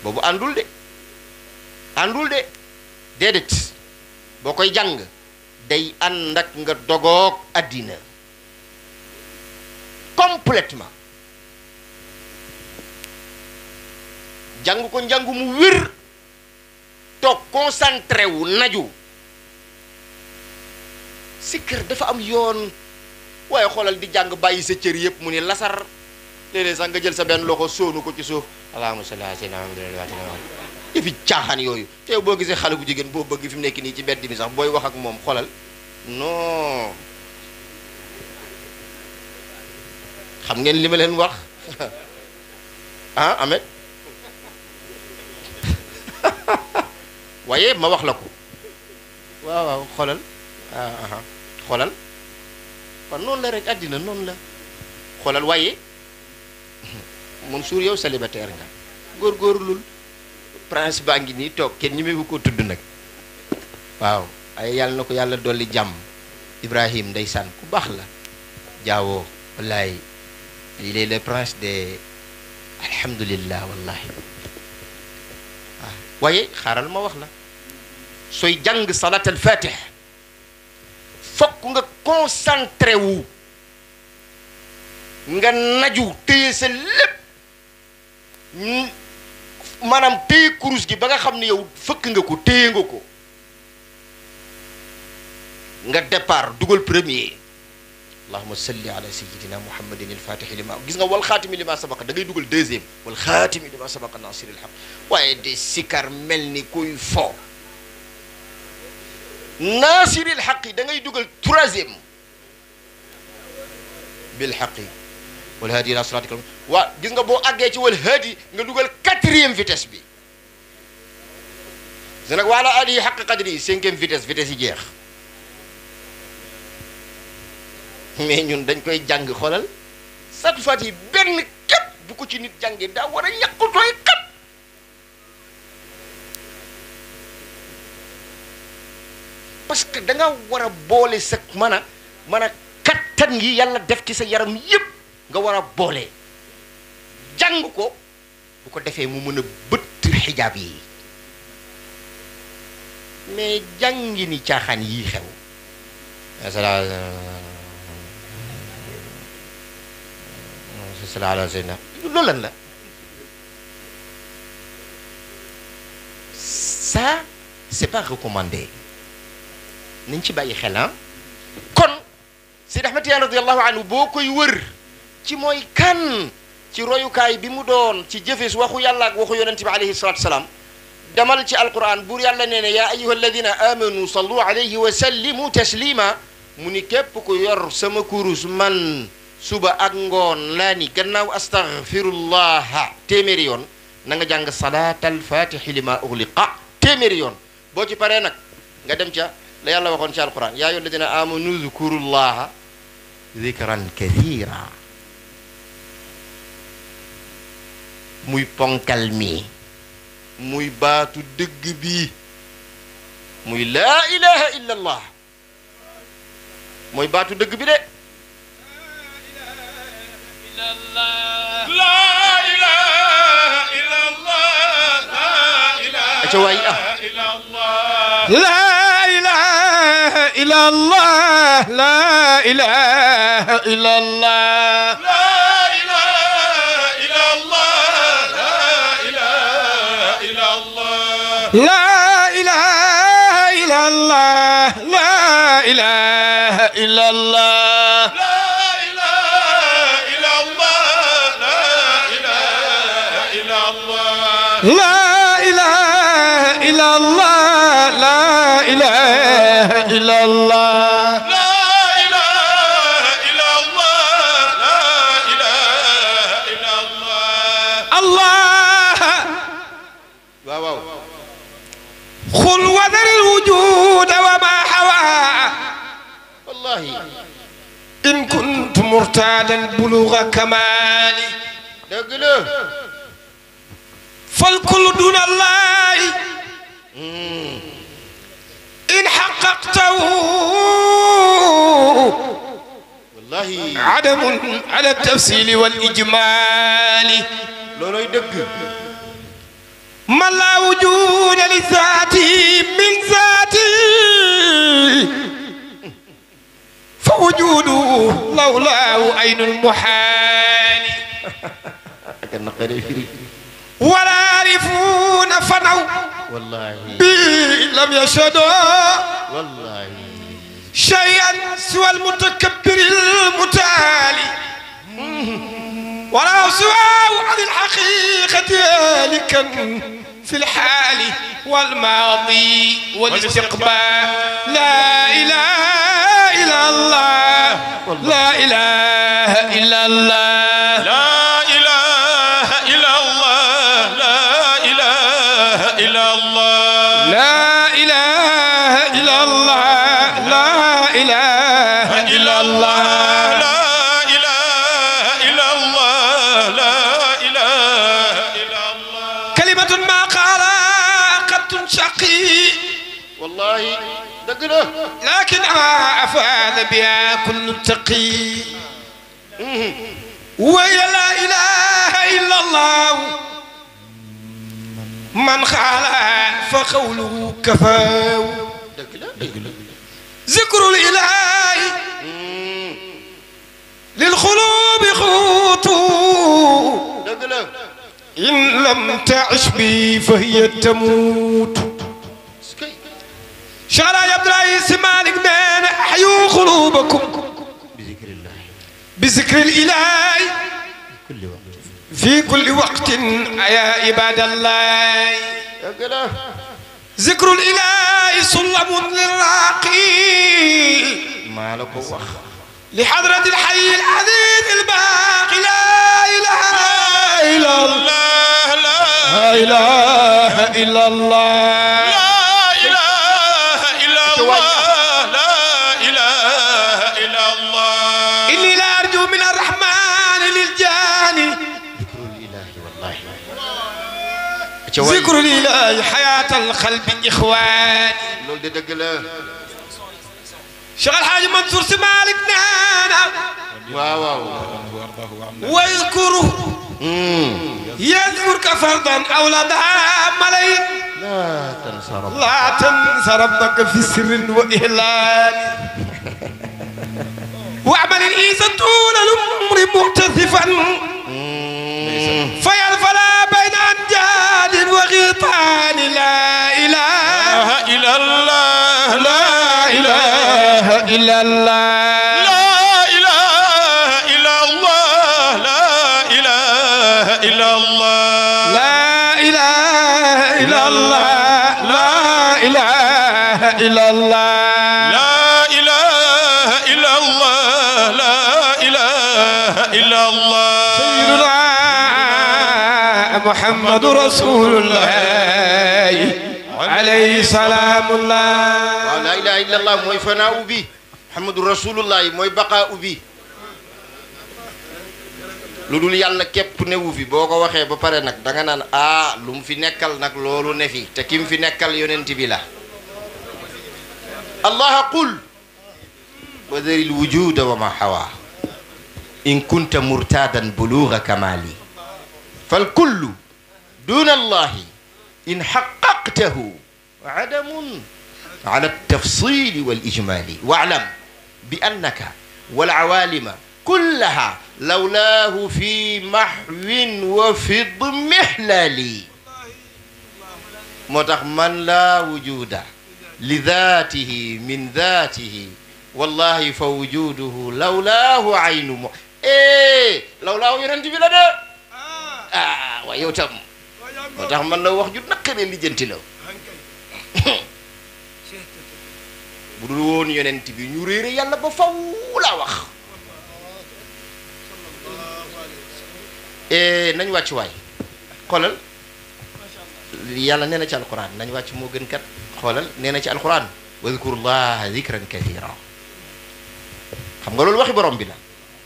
boobu àndul de déedéet boo koy jàng day ànd ak nga dogoog àddina complètement jàng ko njàngu mu wér toog concentré wu naju sikkër dafa am yoon waaye xoolal di jàng bàyyi sa cër yëpp mu ni lasar léeg-léeg sax nga jël sa benn loxo sóonu ko ci suuf allahumma salli ala sayyidina Muhammad yëfi caaxaan yooyu te boo gisee xale bu jigéen boo bëgg fi mu nekk nii ci mbedd mi sax booy wax ak moom xoolal non xam ngeen li ma leen wax ah Ahmed waaye ma wax la ko waaw xoolal xoolal kon noonu la rek àddina noonu la xoolal waaye Mansour yow célibataire nga góorgóorlul prince baa ngi nii toog kenn ñi mewu ko tudd nag waaw ay yàlla na ko yàlla dolli jàmm Ibrahim ndeysaan ku baax la jaawoo wallahi il est le prince de alhamdulillah wallahi waaw waaye xaaral ma wax la sooy jàng salat al fatih fokk nga concentré wu nga naju téye sa lépp maanaam téye kurus gi ba nga xam ne yow fëkk nga ko téye nga ko nga départ dugal premier allahumma salli ala sayyidina muhammadin al-fatihi lima gis nga wal xaatimi lima sabaqa da ngay dugal deuxième wal xaatimi lima sabaqa nasiril haq waaye de sikar mel ni kuy fo nasiril haq yi da ngay dugal troisième bil haqi wal hadi ila siratika waa gis nga boo àggee ci wal hadi nga dugal quatrième vitesse bi gis nag wala ali haq qadri cinquième vitesse yi jeex mais ñun dañ koy jàng xoolal satu faat yi benn képp bu ko ci nit jàngee daa war a ñàkkutooy kat parce que da nga war a boole sa mën a kattan alquran yi yàlla def ci sa yaram yépp nga war a boole jàng ko bu ko defee mu mën a bëtt xijaab yi mais jàngi ni caaxaan yii xew sallallahu alayhi wa sallam loolu lan la ça c'est pas recommandé nañ ci bàyyi xel kon Seydi Ahmed Tidiane radiyallahu anhu boo koy wër ci mooy kan ci royukaay bi mu doon ci jëfes waxu yàlla ak waxu yonente bi alayhi salatu wasalaam demal ci alquran buur yàlla nee ne yaa ayyuha alladina amanu sallu alayhi wa sallimu taslima mu ni képp ku yor sama kurus man suba ak ngoon laa ni gannaaw astaghfirullaha téeméeri yoon na nga jàng salaatal fatihi lima ughliqa téeméeri yoon boo ci paree nag nga dem ca la yàlla waxoon ci alquran yaa ayyuha alladina amanu dhkurullaha dhikran kathira muy ponkal mi muy baatu dëgg bi muy laa ilaha illa allah mooy baatu dëgg bi de لا إله إلا الله aca waay لا إله إلا الله لا إله إلا الله لا إله إلا الله لا إله إلا الله لا إله إلا الله لا إله إلا الله لا إله إلا الله لا إله إلا الله لا إله إلا الله الله waaw waaw خل وذر الوجود وما حوى wallahi إن كنت مرتادا بلوغ كمالي dëgg la فالكل دون الله إن حققته wallahi عدم على التفصيل والإجمال looloy dëgg من لا وجود لذاته من ذاته فوجوده لولاه عين المحال ak naqare firi ولا عارفون فنوا wallahi به لم يشهدوا wallahi شيئا سوى المتكبر المتالي ولا سواه عن الحقيقة هالكا في الحال والماضي والاستقبال لا إله إلا الله لا إله إلا الله لا إله إلا الله لا إله إلا الله لا إله إلا الله لا إله إلا الله لا إله إلا الله لا إله إلا الله كلمة ما قال قد تنشقي wallahi dëgg la لكن ما أفاد بها كل تقي وهي لا إله إلا الله من قال فقوله كفاه dëgg la dëgg la ذكر الإله للقلوب قوت dëgg la إن لم تعش بي فهي تموت skay شعر عبد العزيز مالك بين أحيوا قلوبكم bizikrillah بذكر الإله kulli waqt في كل وقت يا عباد الله dëgg la ذكر الإله سلم للراقي maa la ko wax لحضرة الحي العظيم الباقي لا إله إلا الله لا لا إله إلا الله إله إلا الله لا إله إلا الله إني لا أرجو من الرحمن للجاني zikrulillahi wallahi ذكر الإله حياة القلب إخوان loolu de dëgg la شيخ الحاج منصور سي مالك نانا waaw waaw واذكره يذكرك فردا أو لدى ملئ لا تنسى ربك لا تنسى ربك في سر وإهلال واعمل الإيزة طول الأمر مقتثفا فيرفلا بين أنجاد وغيطان لا إله إلا الله لا إله إلا الله إلا الله لا إله إلا الله لا إله إلا الله لا إله إلا الله لا إله إلا الله سيدنا محمد رسول الله عليه سلام الله لا إله إلا الله موي فناء بي محمد رسول الله موي بقاء بي lu dul yàlla képp newu fi boo ko waxee ba pare nag danga naan lu mu fi nekkal nag loolu ne fi te kim fi nekkal yonent bi la allah qul wa dharil wujuda wa ma hawa in kunta murtadan bulugha kamali fal kullu duna allahi in haqqaqtahu adamun ala at-tafsil wal ijmali wa'lam bi annaka wal awalima كلها لولاه في محو وفي ضمحلال موتاخ من لا وجود لذاته من ذاته والله فوجوده لولاه عين لولاه يرنت بلا ده ويو تام موتاخ من لا واخ جو نقري لجنتي لا budul won yonent bi ñu réere yàlla ba faw la wax nañ wàcc waay xoolal yàlla nee na ci alquran nañ wàcc moo gën kat xoolal nee na ci alquran wadhkurullaha dhikran kathira xam nga loolu waxi borom bi la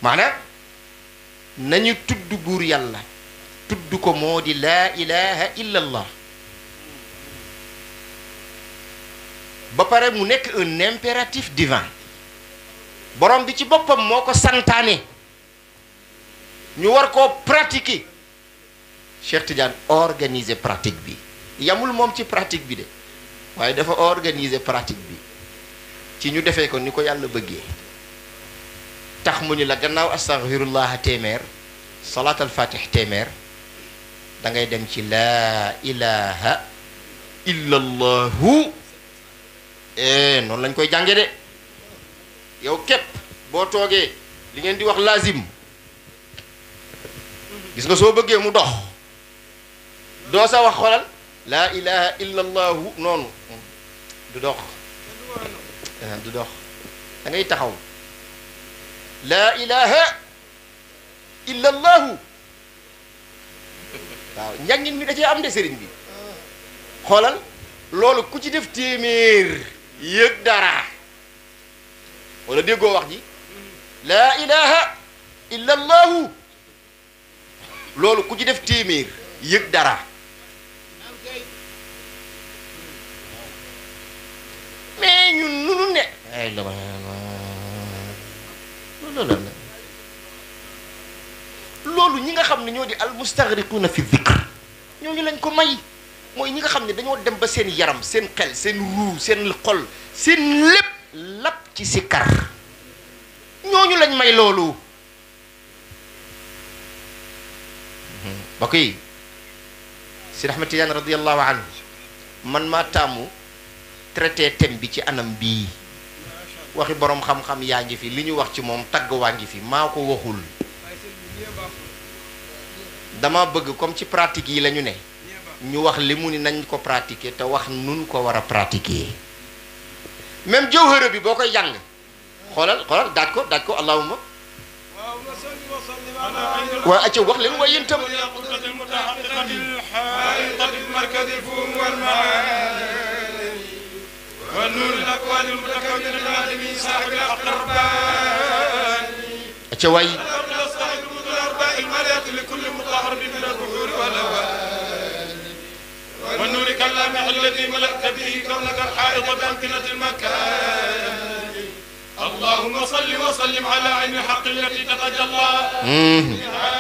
maanaam nañu tudd buur yàlla tudd ko moo di laa ilaha illa allah ba pare mu nekk un impératif divin borom bi ci boppam moo ko santaane ñu war koo pratiquer Cheikh Tidiane organiser pratique bi yamul moom ci pratique bi de waaye dafa organiser pratique bi ci ñu defee ko ni ko yàlla bëggee tax mu ni la gannaaw astaghfirullah téeméer salat al fatih téeméer da ngay dem ci laa ilaha illa allahu noonu lañ koy jànge de yow képp boo toogee li ngeen di wax lazim gis nga soo bëggee mu dox doo sa wax xolal laa ilaha illa allahu noonu du dox du dox da ngay taxaw laa ilaha illa allahu waaw njàngin mi da cee am de sëriñ bi xoolal loolu ku ci def téeméer yëg dara wala déggoo wax ji laa ilaha illa allahu loolu ku ci def téeméer yëg dara mais ñun nunu ne ay la loolu ñi nga xam ne ñoo di almustaghriquna fi dhikr ñooñu lañ ko may mooy ñi nga xam ne dañoo dem ba seen yaram seen xel seen ruu seen xol seen lépp lap ci sikar ñooñu lañ may loolu bokk yi Sidi Ahmed Tidiane radiyallahu anhu man maa taamu traité thème bi ci anam bii waxi boroom xam-xam yaa ngi fi li ñu wax ci moom tagg waa ngi fi maa ko waxul dama bëgg comme ci pratique yi la ñu ne ñu wax li mu ni nañ ko pratiquer te wax nun ko war a pratiquer même jawhara bi boo koy jàng xoolal daaj ko allahumma waa acca wax leen waaye yéen tam acca waay والنور كاللامع الذي ملأت به كونك الحائط بأمكنة المكان اللهم صل وسلم على عين الحق التي تتجلى منها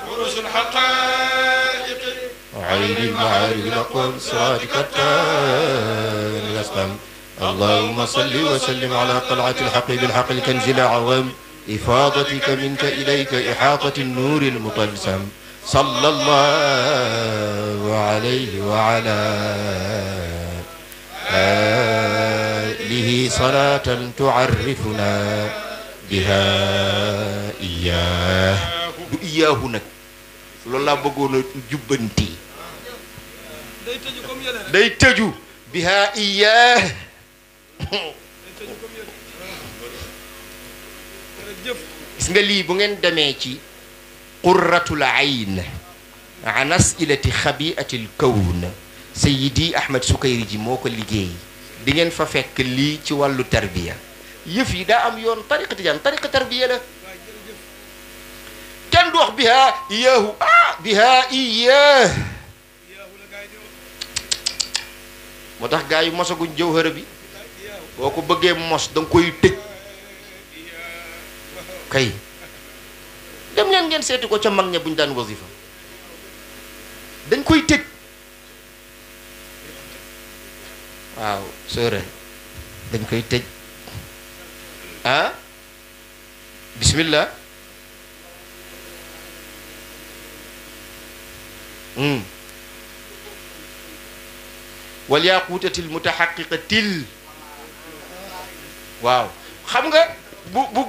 بروز الحقائق عين المعارف الأقوام صراطك الأسلام. اللهم صل وسلم على طلعة الحق بالحق الكنز الأعظم إفاضتك منك إليك إحاطة النور المطلسم. صلى الله عليه وعلى آله صلاة تعرفنا بها إياه. du iyaahu nag loolu laa bëggoon a jubbanti day tëju biha iyaah. gis nga lii bu ngeen demee ci qurratul ayn an asilati xabiatil kawn Sayyidi Ahmed Sukayri ji moo ko liggéey. di ngeen fa fekk lii ci wàllu tarbiya. yëf yi daa am yoon tariqa tijaan tariqa tarbiya la. kenn du wax biha iyaahu biha iyaah. moo tax gaa yu mosaguñ jawhara bi boo ko bëggee mos da nga koy tëj kay. dem leen ngeen seeti ko ca mag ña buñ daan wasifa dañ koy tëj. waaw sóora dañ koy tëj. bismillah. wal yaquutatil mutahaqiqatil. waaw xam nga bu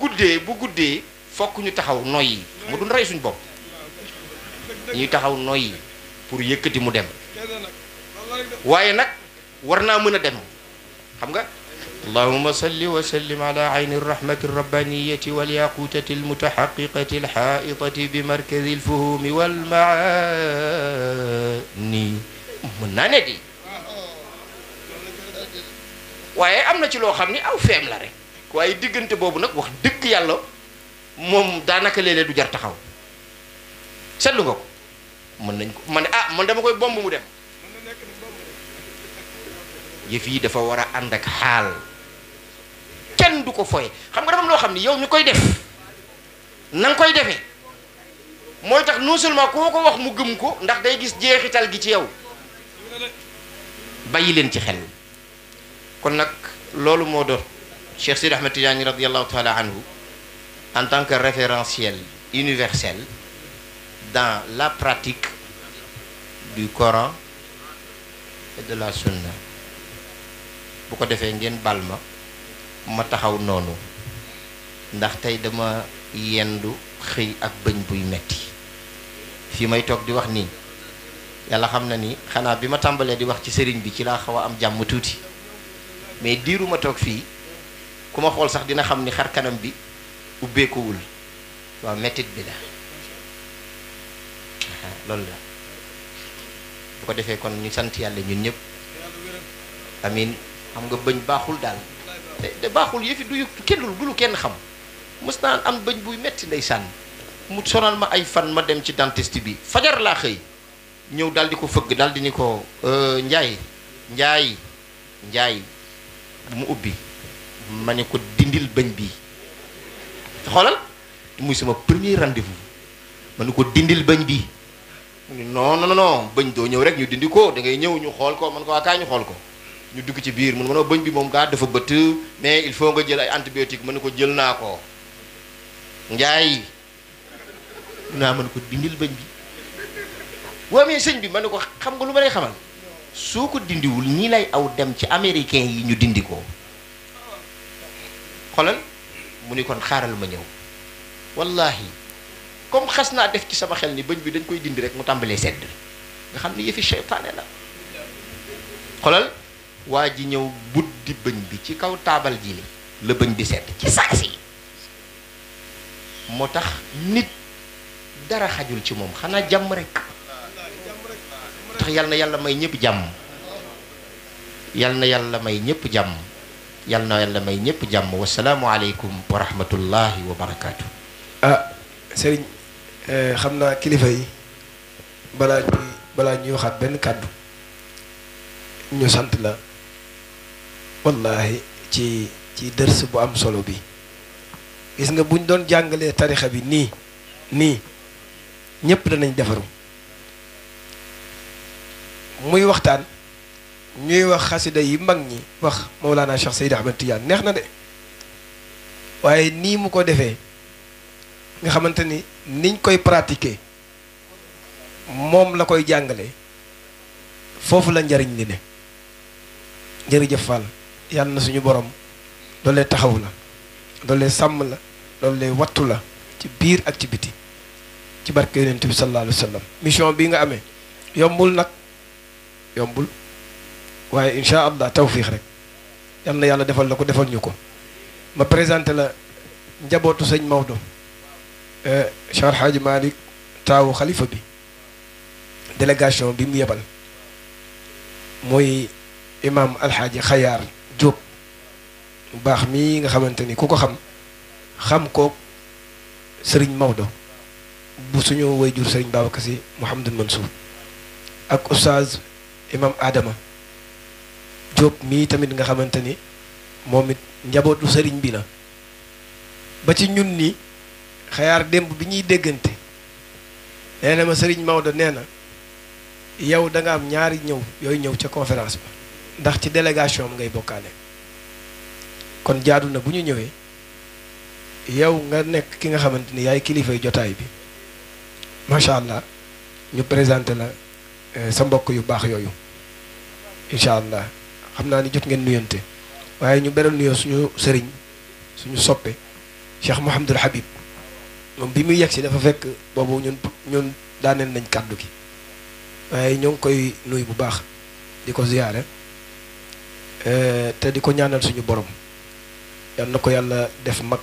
guddee fokk ñu taxaw noyyi mu duñ rey suñ bopp dañuy taxaw noyyi pour yëkkati mu dem waaye nag war naa mën a dem xam nga. allahumma salli wa sallim ala ayni rahmati rabbaniyati wal yaqutati al mutahaqiqati al haitati bi markazi al fuhumi wal maani. mën naa ne di waaye am na ci loo xam ni aw feem la rek waaye diggante boobu nag wax dëgg yàlla moom daanaka léeg-léeg du jar taxaw seetlu nga ko. mën nañ ko man man dama koy bomb mu dem. yëf yi dafa war a ànd ak xaal kenn du ko foye xam nga dafa am loo xam ni yow mi koy def na nga koy defee mooy tax non seulement koo ko wax mu gëm ko ndax day gis jeexital gi ci yow. bàyyi leen ci xel. kon nag loolu moo doon Cheikh Sidi Ahmed Tidiane radiallahu taala anhu en tant que référentiel universel dans la pratique du Coran et de la Sunna. bu ko defee ngeen bal ma taxaw noonu ndax tey dama yendu xëy ak bëñ buy metti fii may toog di wax nii yàlla xam na ni xanaa bi ma tàmbalee di wax ci sëriñ bi ci laa xaw a am jàmm tuuti mais diiru ma toog fii ku ma xool sax dina xam ni xar kanam bi ubbeekuwul. waaw mettit bi la loolu la bu ko defee kon ñu sant yàlla ñun ñëpp amin. xam nga bëñ baaxul daal te baaxul yëfi du lu kenn xam mës naa am bëñ buy metti ndeysaan mu sonal ma ay fan ma dem ci dentiste bi fajar laa xëy ñëw daal di ko fëgg daal di ni ko njaay bu mu ubbi ma ne ko dindil bëñ bi xoolal muy sama premier rendez-vous ma ne ko dindil bëñ bi mu ne non bëñ doo ñëw rek ñu dindi ko da ngay ñëw ñu xool ko man ko waa kaay ñu xool ko ñu dugg ci biir mun ma bëñ bi moom gaa dafa bëtt mais il faut nga jël ay antibiotique mën na ko jël naa ko njaay naa mën ko dindil bëñ bi. waa mais sëñ bi ma ne ko xam nga lu ma lay xamal soo ko dindiwul ñii lay aw dem ci américain yi ñu dindi ko xoolal mu ni kon xaaral ma ñëw wallahi comme xas naa def ci sama xel ni bëñ bi dañ koy dindi rek mu tàmbalee sedd nga xam ni yëfi seytaane la xoolal waa ji ñëw buddi bëñ bi ci kaw taabal ji li la bëñ bi sedd ci saasi moo tax nit dara xajul ci moom xanaa jàmm rek tax yal na yàlla may ñëpp jàmm yal na yàlla may ñëpp jàmm yal na yàlla may ñëpp jàmm wasalaamu aleykum wa rahmatullahi wa barakaatu. Sëriñ xam naa kilifa yi balaa ñuy waxaat benn kàddu ñu sant la wallahi ci ci dërs bu am solo bi gis nga buñ doon jàngalee tarixa bi nii ñépp danañ defaru muy waxtaan ñuy wax xasida yi mag ñi wax Mawlana Cheikh Seydi Ahmed Tidiane neex na de waaye nii mu ko defee nga xamante ni niñ koy pratiquer moom la koy jàngale foofu la njariñ li ne jërëjëf Fall yàlla na suñu borom doolee taxaw la doolee sàmm la doolee wattu la ci biir ak ci biti ci barke yonent bi sallallahu alayhi wa sallam mission bii nga amee yombul nag yombul waaye incha allah tawfiix rek yal na yàlla defal la ko defal ñu ko ma présenté la njabootu sëñ Maodo Cheikh Alhaaji Malick taawu xalifa bi délégation bi mu yebal mooy imam alxaaji Xayaar Jóob bu baax mii nga xamante ni ku ko xam ko sëriñ Maodo bu suñu wayjur sëriñ Babacar Si Mouhamadul Mansour ak oustaz imam Adama Jóob mii tamit nga xamante ni moom it njabootu sëriñ bi la ba ci ñun ni Xayaar démb bi ñuy déggante nee na ma sëriñ Maodo nee na yow da nga am ñaari ñëw yooyu ñëw ca conférence ba ndax ci délégation am ngay bokkaale kon jaadu na bu ñu ñëwee yow nga nekk ki nga xamante ni yaay kilifay jotaay bi macha allah ñu présenté la sa mbokk yu baax yooyu incha allah xam naa ni jot ngeen nuyante waaye ñu beral nuyoo suñu sëriñ suñu soppe Cheikh Mouhamadul Habib moom bi muy yegg si dafa fekk boobu ñun daaneel nañ kàddu gi waaye ñoo ngi koy nuyu bu baax di ko ziyaare te di ko ñaanal suñu borom yal na ko yàlla def mag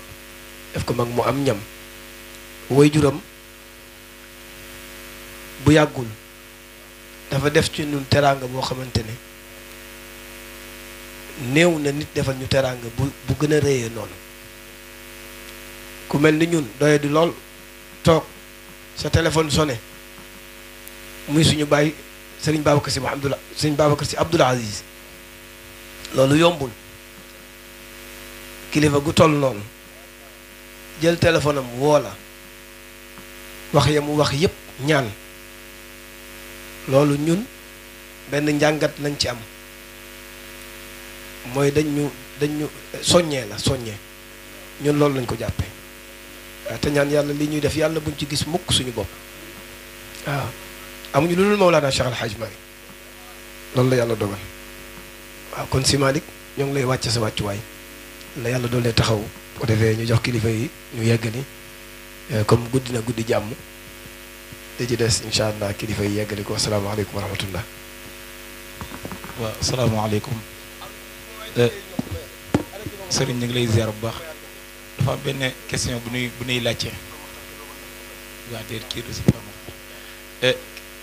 def ko mag mu am ñam waajuram bu yàggul dafa def ci ñun teraanga boo xamante ne néew na nit defal ñu teraanga bu gën a réyee noonu ku mel ni ñun doye di lool toog sa téléphone sonné muy suñu bàyyi sëriñ Babacar Si Mouhamadou sëriñ Babacar Si Abdoul Aziz loolu yombul kilifa gu toll noonu jël téléphone am woo la wax ya mu wax yépp ñaan loolu ñun benn njàngat lañ ci am mooy dañu soññee ñun loolu lañ ko jàppee waaw te ñaan yàlla li ñuy def yàlla buñ ci gis mukk suñu bopp waaw amuñu lu dul Mawlana Cheikh Alhaaji Malick loolu la yàlla dogal waaw kon si Malick ñoo ngi lay wàcce sa wàccuwaay la yàlla doole taxaw ko defee ñu jox kilifa yi ñu yeggali comme guddi na guddi jàmm li ci des incha allah kilifa yi yeggali ko asalaamaaleykum wa rahmatullah. waaw asalaamaaleykum sëriñ ñu ngi lay ziar bu baax dafa am benn question bu nuy laajte waa déet kii du si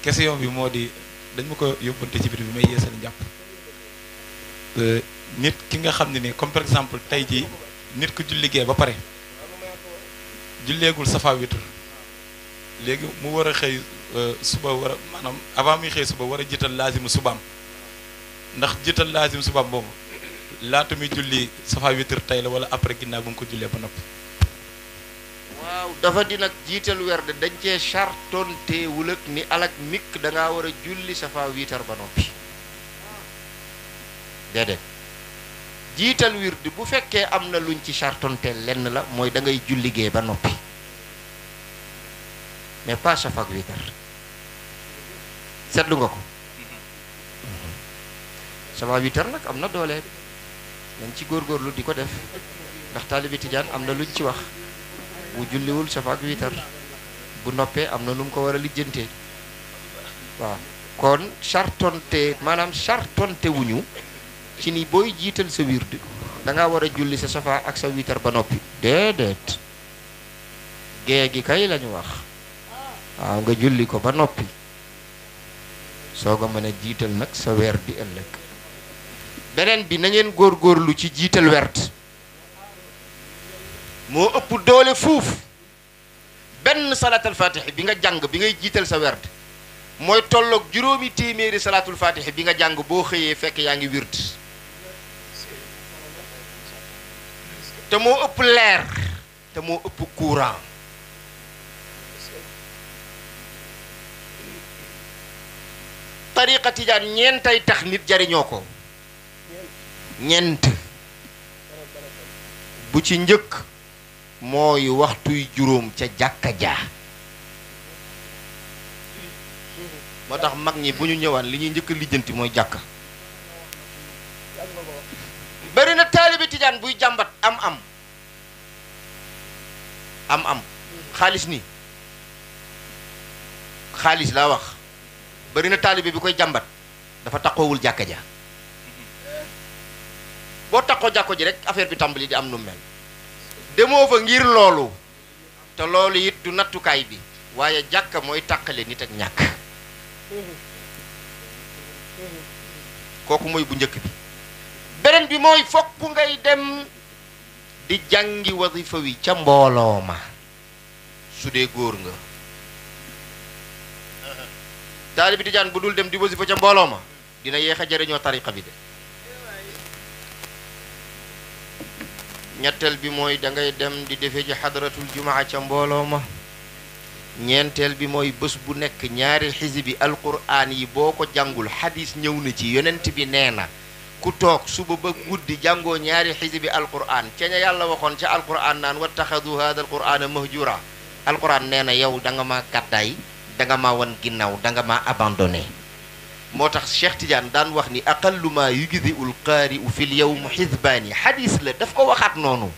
question bi moo di dañ ma ko yóbbante ci biir bi may yeesal njàpp nit ki nga xam ne ni comme par exemple tey jii nit ku julligee ba pare julleegul safa witr léegi mu war a xëy suba war a maanaam avant muy xëy suba war a jiital laazimu subaam ndax jiital laazimu subaam boobu laata muy julli safa witr tey la wala après ginnaaw bu nga ko jullee ba noppi. waaw dafa di nag jiital werd dañ cee chartonteewul ak ni alak mikk da ngaa war a julli safa witar ba noppi déedéet jiital wird bu fekkee am na luñ ci chartonteel lenn la mooy da ngay julligee ba noppi mais pas safa witar seetlu nga ko safa witar nag am na doole dañ ci góorgóorlu di ko def ndax taalibi tijaan am na luñ ci wax bu julliwul safa ak witar bu noppee am na lu mu ko war a lijjantee waaw kon chartonte maanaam chartonte wuñu ci ni booy jiital sa wird da ngaa war a julli sa safa ak sa witar ba noppi déedéet gée gi kay lañu wax waaw nga julli ko ba noppi soog a mën a jiital nag sa weer di ëllëg beneen bi na ngeen góorgóorlu ci jiital werd moo ëpp doole fuuf benn salaatul fatih bi nga jàng bi ngay jiital sa werd mooy tolloog juróomi téeméeri salaatul fatih bi nga jàng boo xëyee fekk yaa ngi wird te moo ëpp leer te moo ëpp courant tariqa tijaan ñeentay tax nit jariñoo ko ñeent bu ci njëkk mooy waxtuy juróom ca jàkka ja moo tax mag ñi bu ñu ñëwaan li ñuy njëkk a lijjanti mooy jàkka bari na taalibe tijaan buy jàmbat am xaalis nii xaalis laa wax bari na taalibe bi koy jàmbat dafa taqoowul jàkka ja boo taqoo jàkko ji rek affaire bi tàmbali di am nu mel demoo fa ngir loolu te loolu it du nattukaay bi waaye jàkka mooy tàqale nit ak ñàkk kooku mooy bu njëkk bi beneen bi mooy fokk ngay dem di jàngi wasifa wi ca mbooloo ma su dee góor nga taalibe tijaan bu dul dem di wasifa ca mbooloo ma dina yéex a jëriñoo tariqa bi de ñetteel bi mooy da ngay dem di defee ji xadratul jumaa ca mbooloo ma ñeenteel bi mooy bés bu nekk ñaari xisibi alquran yi boo ko jàngul xadis ñëw na ci yonent bi nee na ku toog suba ba guddi jàngoo ñaari xisibi alquran ca ña yàlla waxoon ca alquran naan wattaxadu hada alqurana mahjura alquran nee na yow da nga ma gàddaay da nga ma wan ginnaaw da nga ma abandonné moo tax Cheikh Tidiane daan wax ni aqallu ma yujzi ul qaari u fil yawm xisbaani xadis la daf ko waxaat noonu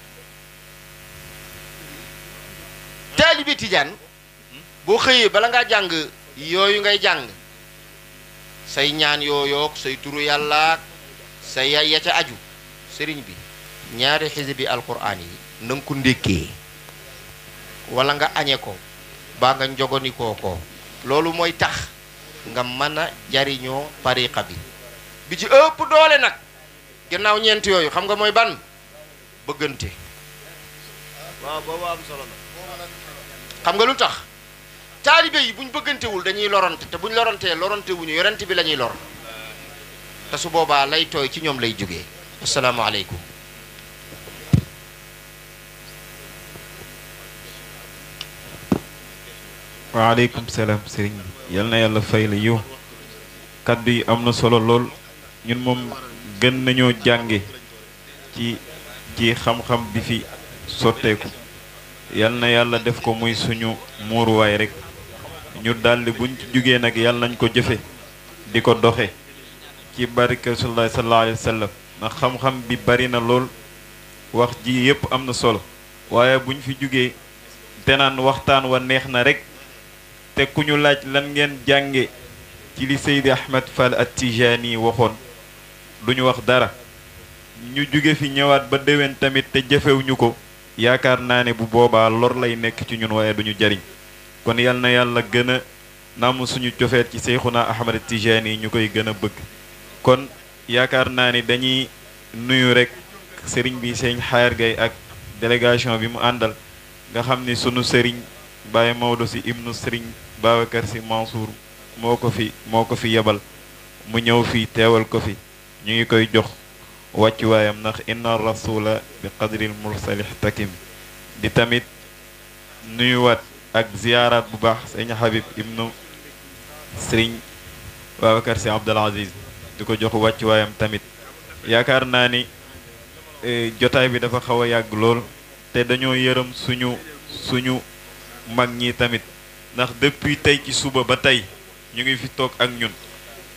taalibi Tidiane boo xëyee bala ngaa jàng yooyu ngay jàng say ñaan yooyoog say turu yàlla say ya ca aju sëriñ bi ñaari xisbi alquran yi na nga ko ndékkee wala nga añe ko baa nga njogonikoo ko loolu mooy tax nga mën a jariñoo tariqa bi ci ëpp doole nag gannaaw ñeent yooyu xam nga mooy ban bëggante waaw boobu am solo na xam nga lu tax taalibe yi buñ bëggantewul dañuy lorante te buñ lorantee lorante wuñu yonent bi la ñuy lor te su boobaa lay tooy ci ñoom lay jógee asalaamaaleykum waaleykum salaam sëriñ bi yal na yàlla fay la yiw kaddu yi am na solo lool ñun moom gën nañoo jànge ci xam-xam bi fi sotteeku yal na yàlla def ko muy suñu muuruwaay rek ñu daldi buñ ci jugee nag yàlla nañ ko jëfe di ko doxe ci barke Rasulullah sallallahu alayhi wa sallam ndax xam-xam bi bari na lool wax ji yépp am na solo waaye buñ fi jugee te naan waxtaan wa neex na rek te ku ñu laaj lan ngeen jànge ci li Seydi Ahmed Fall At-Tijani waxoon duñu wax dara ñu jóge fi ñëwaat ba déwén tamit te jëfewuñu ko yaakaar naa ne bu boobaa lor lay nekk ci ñun waaye duñu jariñ kon yal na yàlla gën a namm suñu cofeet ci Seyxuna Ahmed At-Tijani ñu koy gën a bëgg kon yaakaar naa ni dañuy nuyu rek sëriñ bi sëñ Xaar Gay ak délégation bi mu àndal nga xam ni sunu sëriñ Baye Maodo si ibnu sëriñ Babacar si Mansour moo ko fi yebal mu ñëw fii teewal ko fi ñu ngi koy jox wàccuwaayam ndax inna rasula bi qadril mursalih takim di tamit nuyuwaat ak ziyaaraat bu baax sëñ Habib ibnu sëriñ Babacar si Abdul Aziz di ko jox wàccuwaayam tamit yaakaar naa ni jotaay bi dafa xaw a yàgg lool te dañoo yërëm suñu mag ñi tamit ndax depuis tey ci suba ba tey ñu ngi fi toog ak ñun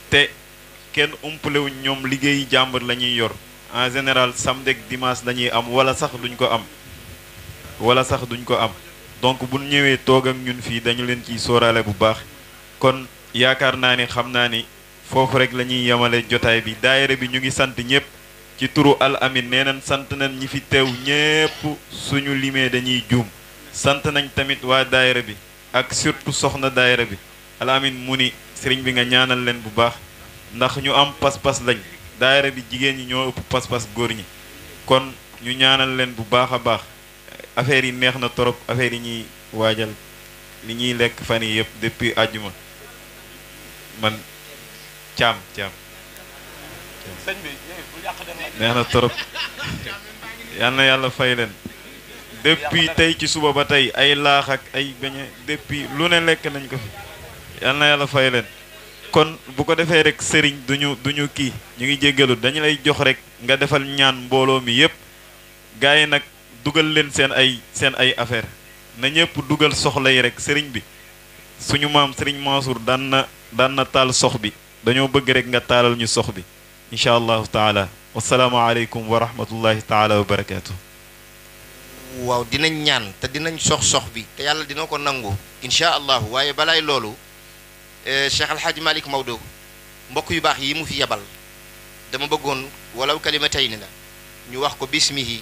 te kenn umpalewuñ ñoom liggéeyi jàmbur la ñuy yor en général samedi ak dimanche lañuy am wala sax duñ ko am donc bu ñëwee toog ak ñun fii dañu leen ciy sóoraale bu baax kon yaakaar naa ni xam naa ni foofu rek la ñuy yemale jotaay bi daayira bi ñu ngi sant ñëpp ci turu Al Amine nee nañ sant nañ ñi fi teew ñépp suñu limee dañuy juum sant nañ tamit waa daayira bi ak surtout soxna daayira bi Al Amine mu ni sëriñ bi nga ñaanal leen bu baax ndax ñu am pas-pas lañ daayira bi jigéen ñi ñoo ëpp pas-pas góor ñi kon ñu ñaanal leen bu baax a baax affaire yi neex na torop affaire yi ñuy waajal li ñuy lekk fan yi yëpp depuis àjjuma man caam sëñ bi bu yàq dem neex na torop yal na yàlla fay leen depuis tey ci suba ba tey ay laax ak ay beñe depuis lu ne lekk nañ ko fi yal na yàlla fay leen kon bu ko defee rek sëriñ duñu kii ñu ngi jéggalu dañu lay jox rek nga defal ñaan mbooloo mi yépp gars yi nag dugal leen seen ay affaire na ñëpp dugal soxla yi rek sëriñ bi suñu maam sëriñ Mansour daan na taal sox bi dañoo bëgg rek nga taalal ñu sox bi incha allahu taala wasalaamu aleykum wa rahmatullahi taala wa barakaatu. waaw dinañ ñaan te dinañ sox bi te yàlla dina ko nangu incha allahu waaye balaay loolu Cheikh Alhaaji Malick Maodo mbokk yu baax yi mu fi yebal dama bëggoon walaw kalimatayni la ñu wax ko bismihi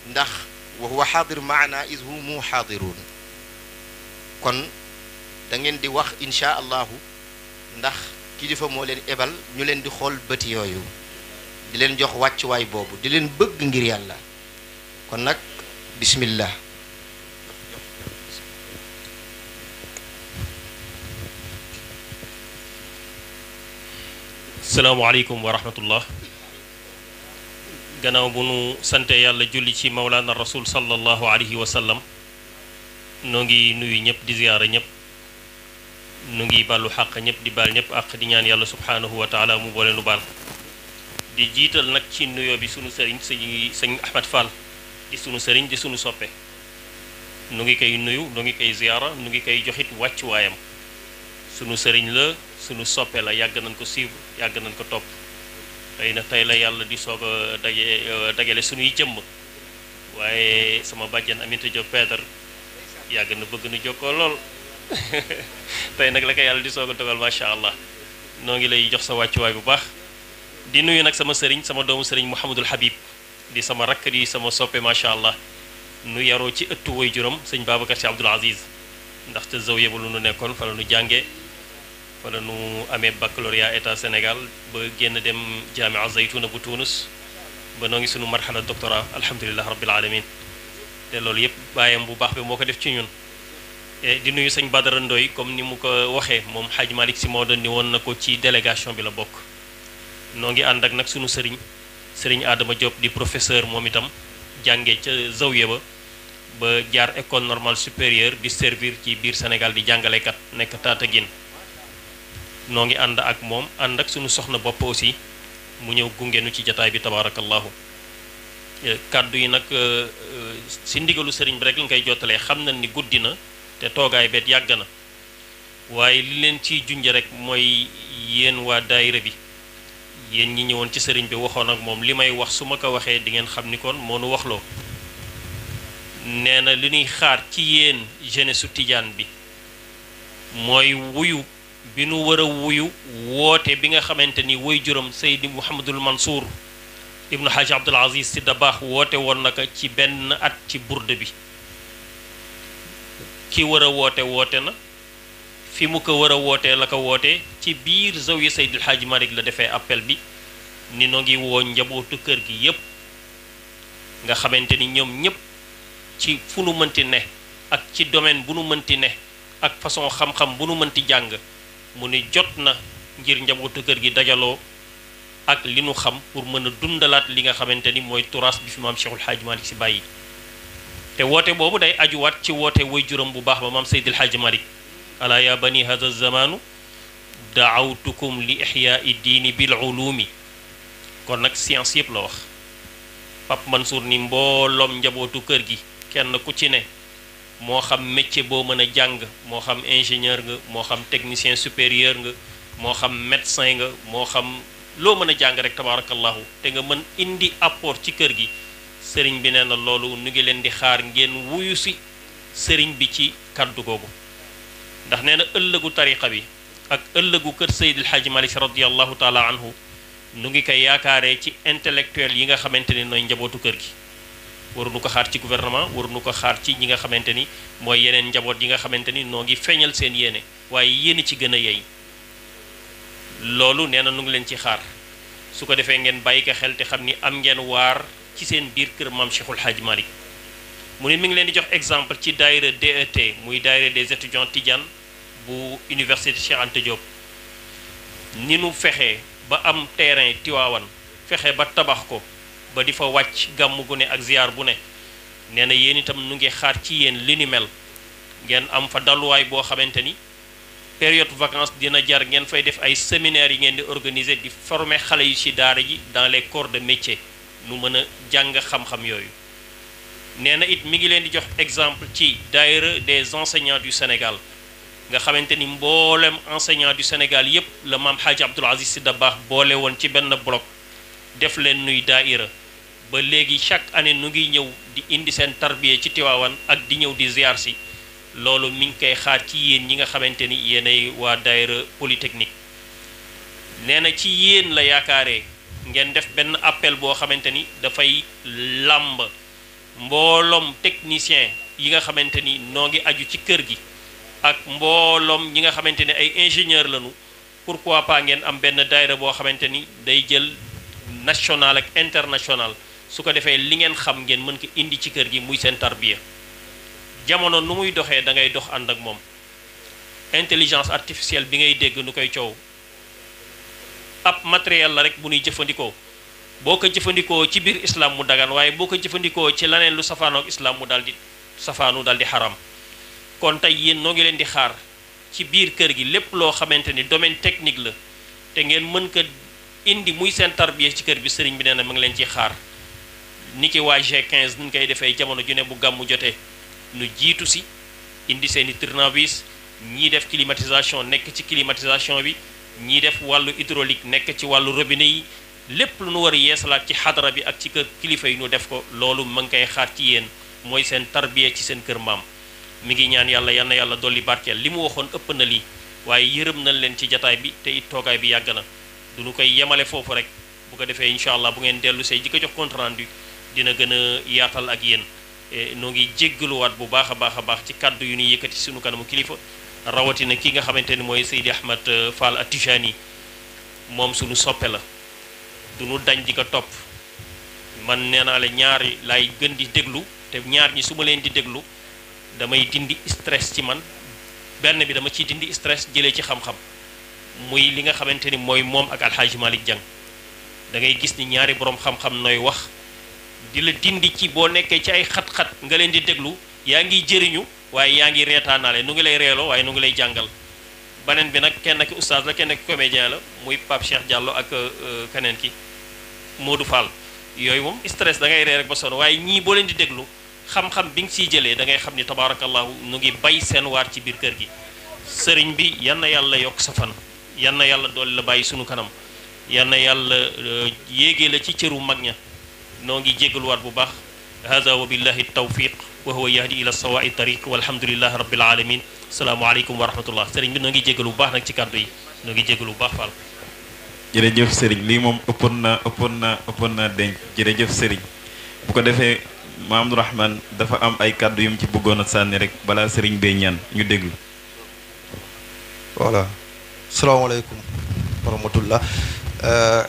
ndax wa huwa xaadir maana is humu xaadiruun kon da ngeen di wax incha allahu ndax kilifa moo leen ebal ñu leen di xool bët yooyu di leen jox wàccuwaay boobu di leen bëgg ngir yàlla kon nag bismillah. asalaamaaleykum wa rahmatullah gannaaw bu nu sante yàlla julli ci mawlaana rasul sallallahu alayhi wa sallam noo ngi nuyu ñëpp di ziyaara ñëpp nu ngi bàllu xàq ñëpp di baal ñëpp àq di ñaan yàlla subhaanahu wa taala mu boole nu baal di jiital nag ci nuyoo bi sunu sëriñ sëñ Ahmad Fall di sunu sëriñ di sunu soppe nu ngi koy nuyu nu ngi koy ziyaara nu ngi koy joxit wàccuwaayam sunu sëriñ la sunu soppe la yàgg nañ ko suivre yàgg nañ ko topp xëy na tey la yàlla di soog a dagale sunuy jëmm waaye sama bàjjen Aminata Diop Peter yàgg na bëgg nu jokkoo lool tey nag la ko yàlla di soog a dogal macha allah noo ngi lay jox sa wàccuwaay bu baax di nuyu nag sama sëriñ sama doomu sëriñ Mouhamadul Habib di sama rakk di sama soppe macha allah nu yaroo ci ëttu way juróom sëñ Babacar Sy Abdoul Aziz ndaxte zawiya bu lu nu nekkoon fa la nu jàngee wala nu amee baccalauréat état Sénégal ba génn dem jaamia Zaytuna bu Tunis ba noo ngi sunu marxala doctorat alhamdulilah rabbil alamin te loolu yëpp bàyyam bu baax bi moo ko def ci ñun di nuyu sëñ Badara Ndoy comme ni mu ko waxee moom Hadj Malick Sy Maodo ni woon na ko ci délégation bi la bokk noo ngi ànd ak nag sunu sëriñ Adama Diop di professeur moom itam jàngee ca zawiya ba jaar école normale supérieure di servir ci biir Sénégal di jàngalekat nekk Tataguine noo ngi ànd ak moom ànd ak suñu soxna bopp aussi mu ñëw gungenu ci jataay bi tabarakallahu kàddu yi nag si ndigalu sëriñ bi rek lañ koy jottalee xam nañ ni guddi na te toogaay beet yàgg na waaye li leen ciy junj rek mooy yéen waa daayira bi yéen ñi ñëwoon ci sëriñ bi waxoon ak moom li may wax su ma ko waxee di ngeen xam ni kon moo nu waxloo nee na li ñuy xaar ci yéen jeunesse su tijaan bi mooy wuyu bi nu war a wuyu woote bi nga xamante ni woy juróom Seydi Mouhamadul Mansour ibnu Haaji Abdul Aziz Sy Dabakh woote woon naka ci benn at ci burde bi ki war a woote na fi mu ko war a wootee la ko wootee ci biir zawiya Seydil Haaji Malick la defee appel bi ni noo ngi woo njabootu kër gi yépp nga xamante ni ñoom ñépp ci fu nu mënti ne ak ci domaine bu nu mënti ne ak façon xam-xam bu nu mënti jàng mu ni jot na ngir njabootu kër gi dajaloo ak li nu xam pour mën a dundalaat li nga xamante ni mooy turaas bi fi maam Cheikhul Hadji Malick Sy bàyyi te woote boobu day ajuwaat ci woote way juróom bu baax ba maam Seydil Hadji Malick ala ya bani hada zamanu daawtukum li ihyaai diini bil ulumi kon nag science yëpp la wax Pape Mansour ni mbooloom njabootu kër gi kenn ku ci ne moo xam métier boo mën a jàng moo xam ingénieur nga moo xam technicien supérieur nga moo xam médecin nga moo xam loo mën a jàng rek tabarakallahu te nga mën indi apport ci kër gi sëriñ bi nee na loolu nu ngi leen di xaar ngeen wuyu si sëriñ bi ci kaddu googu ndax nee na ëllëgu tariqa bi ak ëllëgu kër Seydil Hadji Malick radiyallahu taala anhu nu ngi koy yaakaaree ci intellectuel yi nga xamante ni nooy njabootu kër gi waruñu ko xaar ci gouvernement waruñu ko xaar ci ñi nga xamante ni mooy yeneen njaboot yi nga xamante ni noo ngi feeñal seen yéene waaye yéene ci gën a yey loolu nee na nu ngi leen ci xaar su ko defee ngeen bàyyi ko xel te xam ni am ngeen waar ci seen biir kër maam Cheikhul Hadji Malick mu ne mi ngi leen di jox exemple ci daayira DET muy daayira des étudiants Tidiane bu université Cheikh Anta Diop ni nu fexe ba am terrain Tiwaawan fexe ba tabax ko ba di fa wàcc gàmm gu ne ak ziar bu ne nee na yéen itam nu ngi xaar ci yéen li ni mel ngeen am fa dalluwaay boo xamante ni période vacances dina jar ngeen fay def ay séminaires yi ngeen di organiser di former xale yu ci daara ji dans les corps de métier nu mën a jàng xam-xam yooyu nee na it mi ngi leen di jox exemple ci daayira des enseignants du Sénégal nga xamante ni mboolem enseignants du Sénégal yépp la maam Hadji Abdoul Aziz Sy Dabakh boole woon ci benn bloc def leen nuy daayira ba léegi chaque année nu ngi ñëw di indi seen tarbiya ci Tiwaawan ak di ñëw di ziar si loolu mi ngi koy xaar ci yéen ñi nga xamante ni yéenay waa daayira polytechnique nee na ci yéen la yaakaaree ngeen def benn appel boo xamante ni dafay làmb mbooloom technicien yi nga xamante ni noo ngi aju ci kër gi ak mbooloom ñi nga xamante ni ay ingénieur lañu pourquoi pas ngeen am benn daayira boo xamante ni day jël national ak international su ko defee li ngeen xam ngeen mën ko indi ci kër gi muy seen tarbiya jamono nu muy doxee da ngay dox ànd ak moom intelligence artificielle bi ngay dégg nu koy coow ab matériel la rek bu ñuy jëfandikoo boo ko jëfandikoo ci biir islam mu dagan waaye boo ko jëfandikoo ci laneen lu safaanook islam mu daal di safaanu daal di xaram kon tey yéen noo ngi leen di xaar ci biir kër gi lépp loo xamante ni domaine technique la te ngeen mën ko indi muy seen tarbiya ci kër bi sëriñ bi nee na mu ngi leen ciy xaar ni ki waa G15 nu ñu koy defee jamono ju ne bu gàmmu jotee nu jiitu si indi seen i tournevis ñii def climatisation nekk ci climatisation bi ñii def wàllu hydraulique nekk ci wàllu robinet yi lépp lu nu war a yeesalaat ci xadara bi ak ci kër kilifa yi nu def ko loolu ma ngi koy xaar ci yéen mooy seen tarbiya ci seen kër maam mi ngi ñaan yàlla yal na yàlla dolli barkeel li mu waxoon ëpp na lii waaye yërëm nañ leen ci jataay bi te it toogaay bi yàgg na du ñu koy yemale foofu rek bu ko defee incha allah bu ngeen dellu see ji ko jox compte rendu dina gën a yaatal ak yéen noo ngi jéggaluwaat bu baax a baax ci kàddu yu ñuy yëkkati suñu kanamu kilifa rawatina ki nga xamante ni mooy Seydi Ahmad Fall At-Tijani moom suñu soppe la du ñu dañ di ko topp man nee naa la ñaari laay gën di déglu te ñaar ñi su ma leen di déglu damay dindi stress ci man benn bi dama ciy dindi stress jëlee ci xam-xam muy li nga xamante ni mooy moom ak Alxaaji Malick Dieng da ngay gis ni ñaari borom xam-xam nooy wax di la dindi ci boo nekkee ci ay xat-xat nga leen di déglu yaa ngi jëriñu waaye yaa ngi reetaanaale nu ngi lay reeloo waaye nu ngi lay jàngal beneen bi nag kenn ki oustaz la kenn ki comédien la muy Pape Cheikh Diallo ak keneen ki Modou Fall yooyu moom stress da ngay ree rek ba sonn waaye ñii boo leen di déglu xam-xam bi nga siy jëlee da ngay xam ni tabaarakallahu nu ngi bay seen waar ci biir kër gi sëriñ bi yan na yàlla yokk sa fan yan na yàlla doole la bàyyi sunu kanam yan na yàlla yéegee la ci cëru mag ña noo ngi jégaluwaat bu baax hada wa billahi tawfiq wa huwa yahdi ila sawa'i tariq walhamdulillahi rabbil alamin asalaamu aleykum wa rahmatullah sëriñ bi noo ngi jégalu bu baax nag ci kàddu yi noo ngi jégalu bu baax Fall. jërëjëf sëriñ lii moom ëppoon na denc jërëjëf sëriñ bu ko defee Mamadou Rahman dafa am ay kàddu yum ci bëggoon a sànni rek balaa sëriñ bee ñaan ñu déglu. voilà salaamaaleykum wa rahmatullah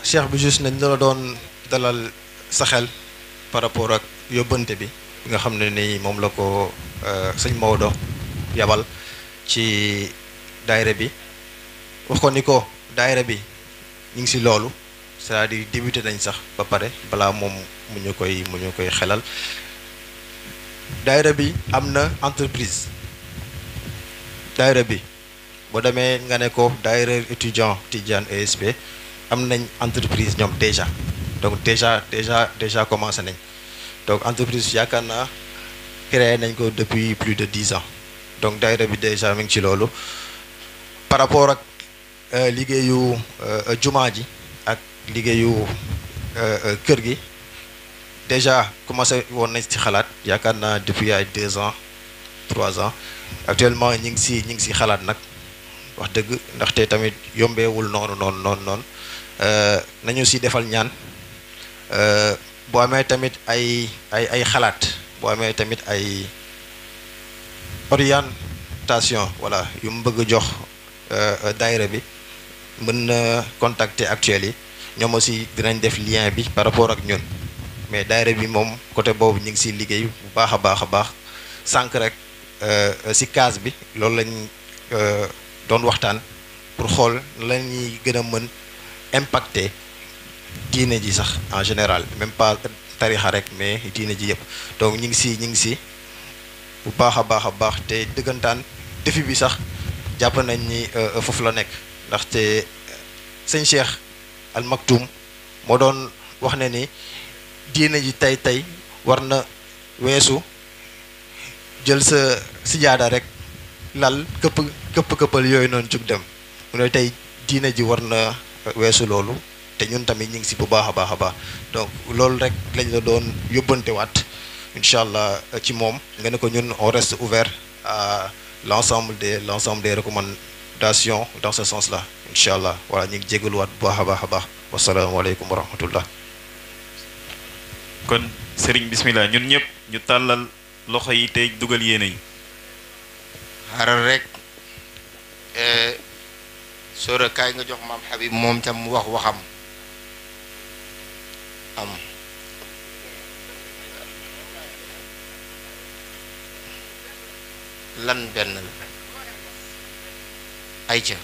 cheikh bi juste nañ la doon dalal sa xel par rapport ak yóbbante bi nga xam ne ni moom la ko sëñ Maodo yabal ci daayira bi wax ko ni ko daayira bi ñu ngi si loolu c'est-à-dire débuté nañ sax ba pare balaa moom mu ñu koy xelal daayira bi am na entreprise daayira bi boo demee nga ne ko daayira étudiant Tidiane ESP am nañ entreprise ñoom déjà donc déjà commencé nañ donc entreprise yaakaar naa créé nañ ko depuis plus de 10 ans donc daayira bi déjà mi ngi ci loolu par rapport ak liggéeyu jumaa ji ak liggéeyu kër gi déjà commencé woon nañ ci xalaat yaakaar naa depuis ay 2 ans 3 ans actuellement ñi ngi si xalaat nag wax dëgg ndaxte tamit yombeewul noonu nañu si defal ñaan boo amee tamit ay xalaat boo amee tamit ay orientation voilà yu mu bëgg jox daayira bi mën na contacter actuels yi ñoom aussi dinañ def lien bi par rapport ak ñun mais daayira bi moom côté boobu ñu ngi siy liggéey bu baax a baax sànq rek si case bi loolu lañ doon waxtaan pour xool la ñuy gën a mën impacter diine ji sax en général même pas tarixa rek mais diine ji yëpp donc ñu ngi si bu baax a baax te dëggantaan défi bi sax jàpp nañ ni foofu la nekk ndaxte sëñ Cheikh Al Maktoum moo doon wax ne ni diine ji tey war na weesu jël sa sijaada rek lal këppal yooyu noonu jug dem mu ne tey diine ji war na weesu loolu te ñun tamit ñu ngi si bu baax a baax donc loolu rek lañ la doon yóbbantewaat incha allah ci moom nga ne ko ñun on reste ouvert à l'ensemble des recommandations dans ce sens là incha allah voilà ñu ngi jégaluwaat bu baax a baax wasalaamaaleykum wa rahmatullah. kon Serigne bismillah ñun ñëpp ñu tàllal loxo yi tey dugal yéene yi. xaaral rek Sora kaay nga jox maam Habib moom tam mu wax waxam am lan benn la ayca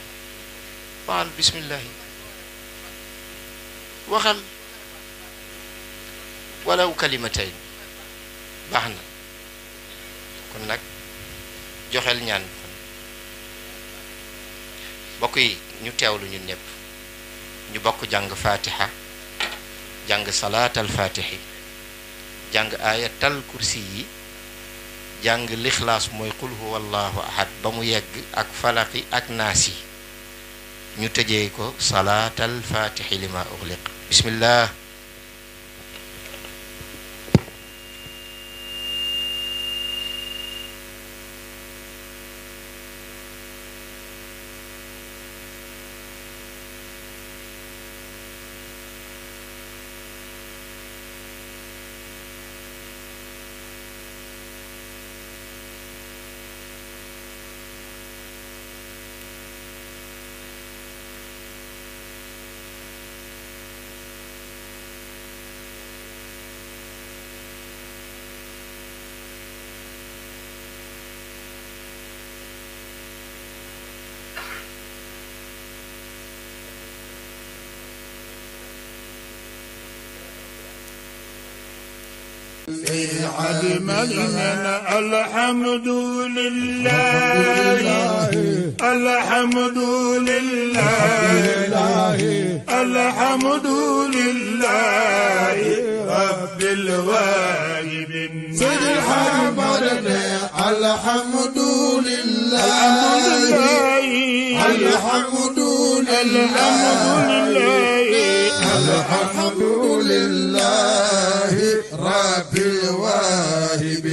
waxal bismillahi waxal walaw kalimatayn baax na kon nag joxel ñaan bokk yi ñu teewlu ñun ñëpp ñu bokk jàng fatiha jàng salaatal fatihi jàng ayatal kursi yi jàng lixlaas mooy qul huwallahu ahad ba mu yegg ak falaqi ak naasi ñu tëjee ko salaatal fatihi lima ughliq bismillah في عدم الحمد لله الحمد لله الحمد لله رب الواهب سيد الحمد الحمد لله الحمد لله الحمد لله رب الواهب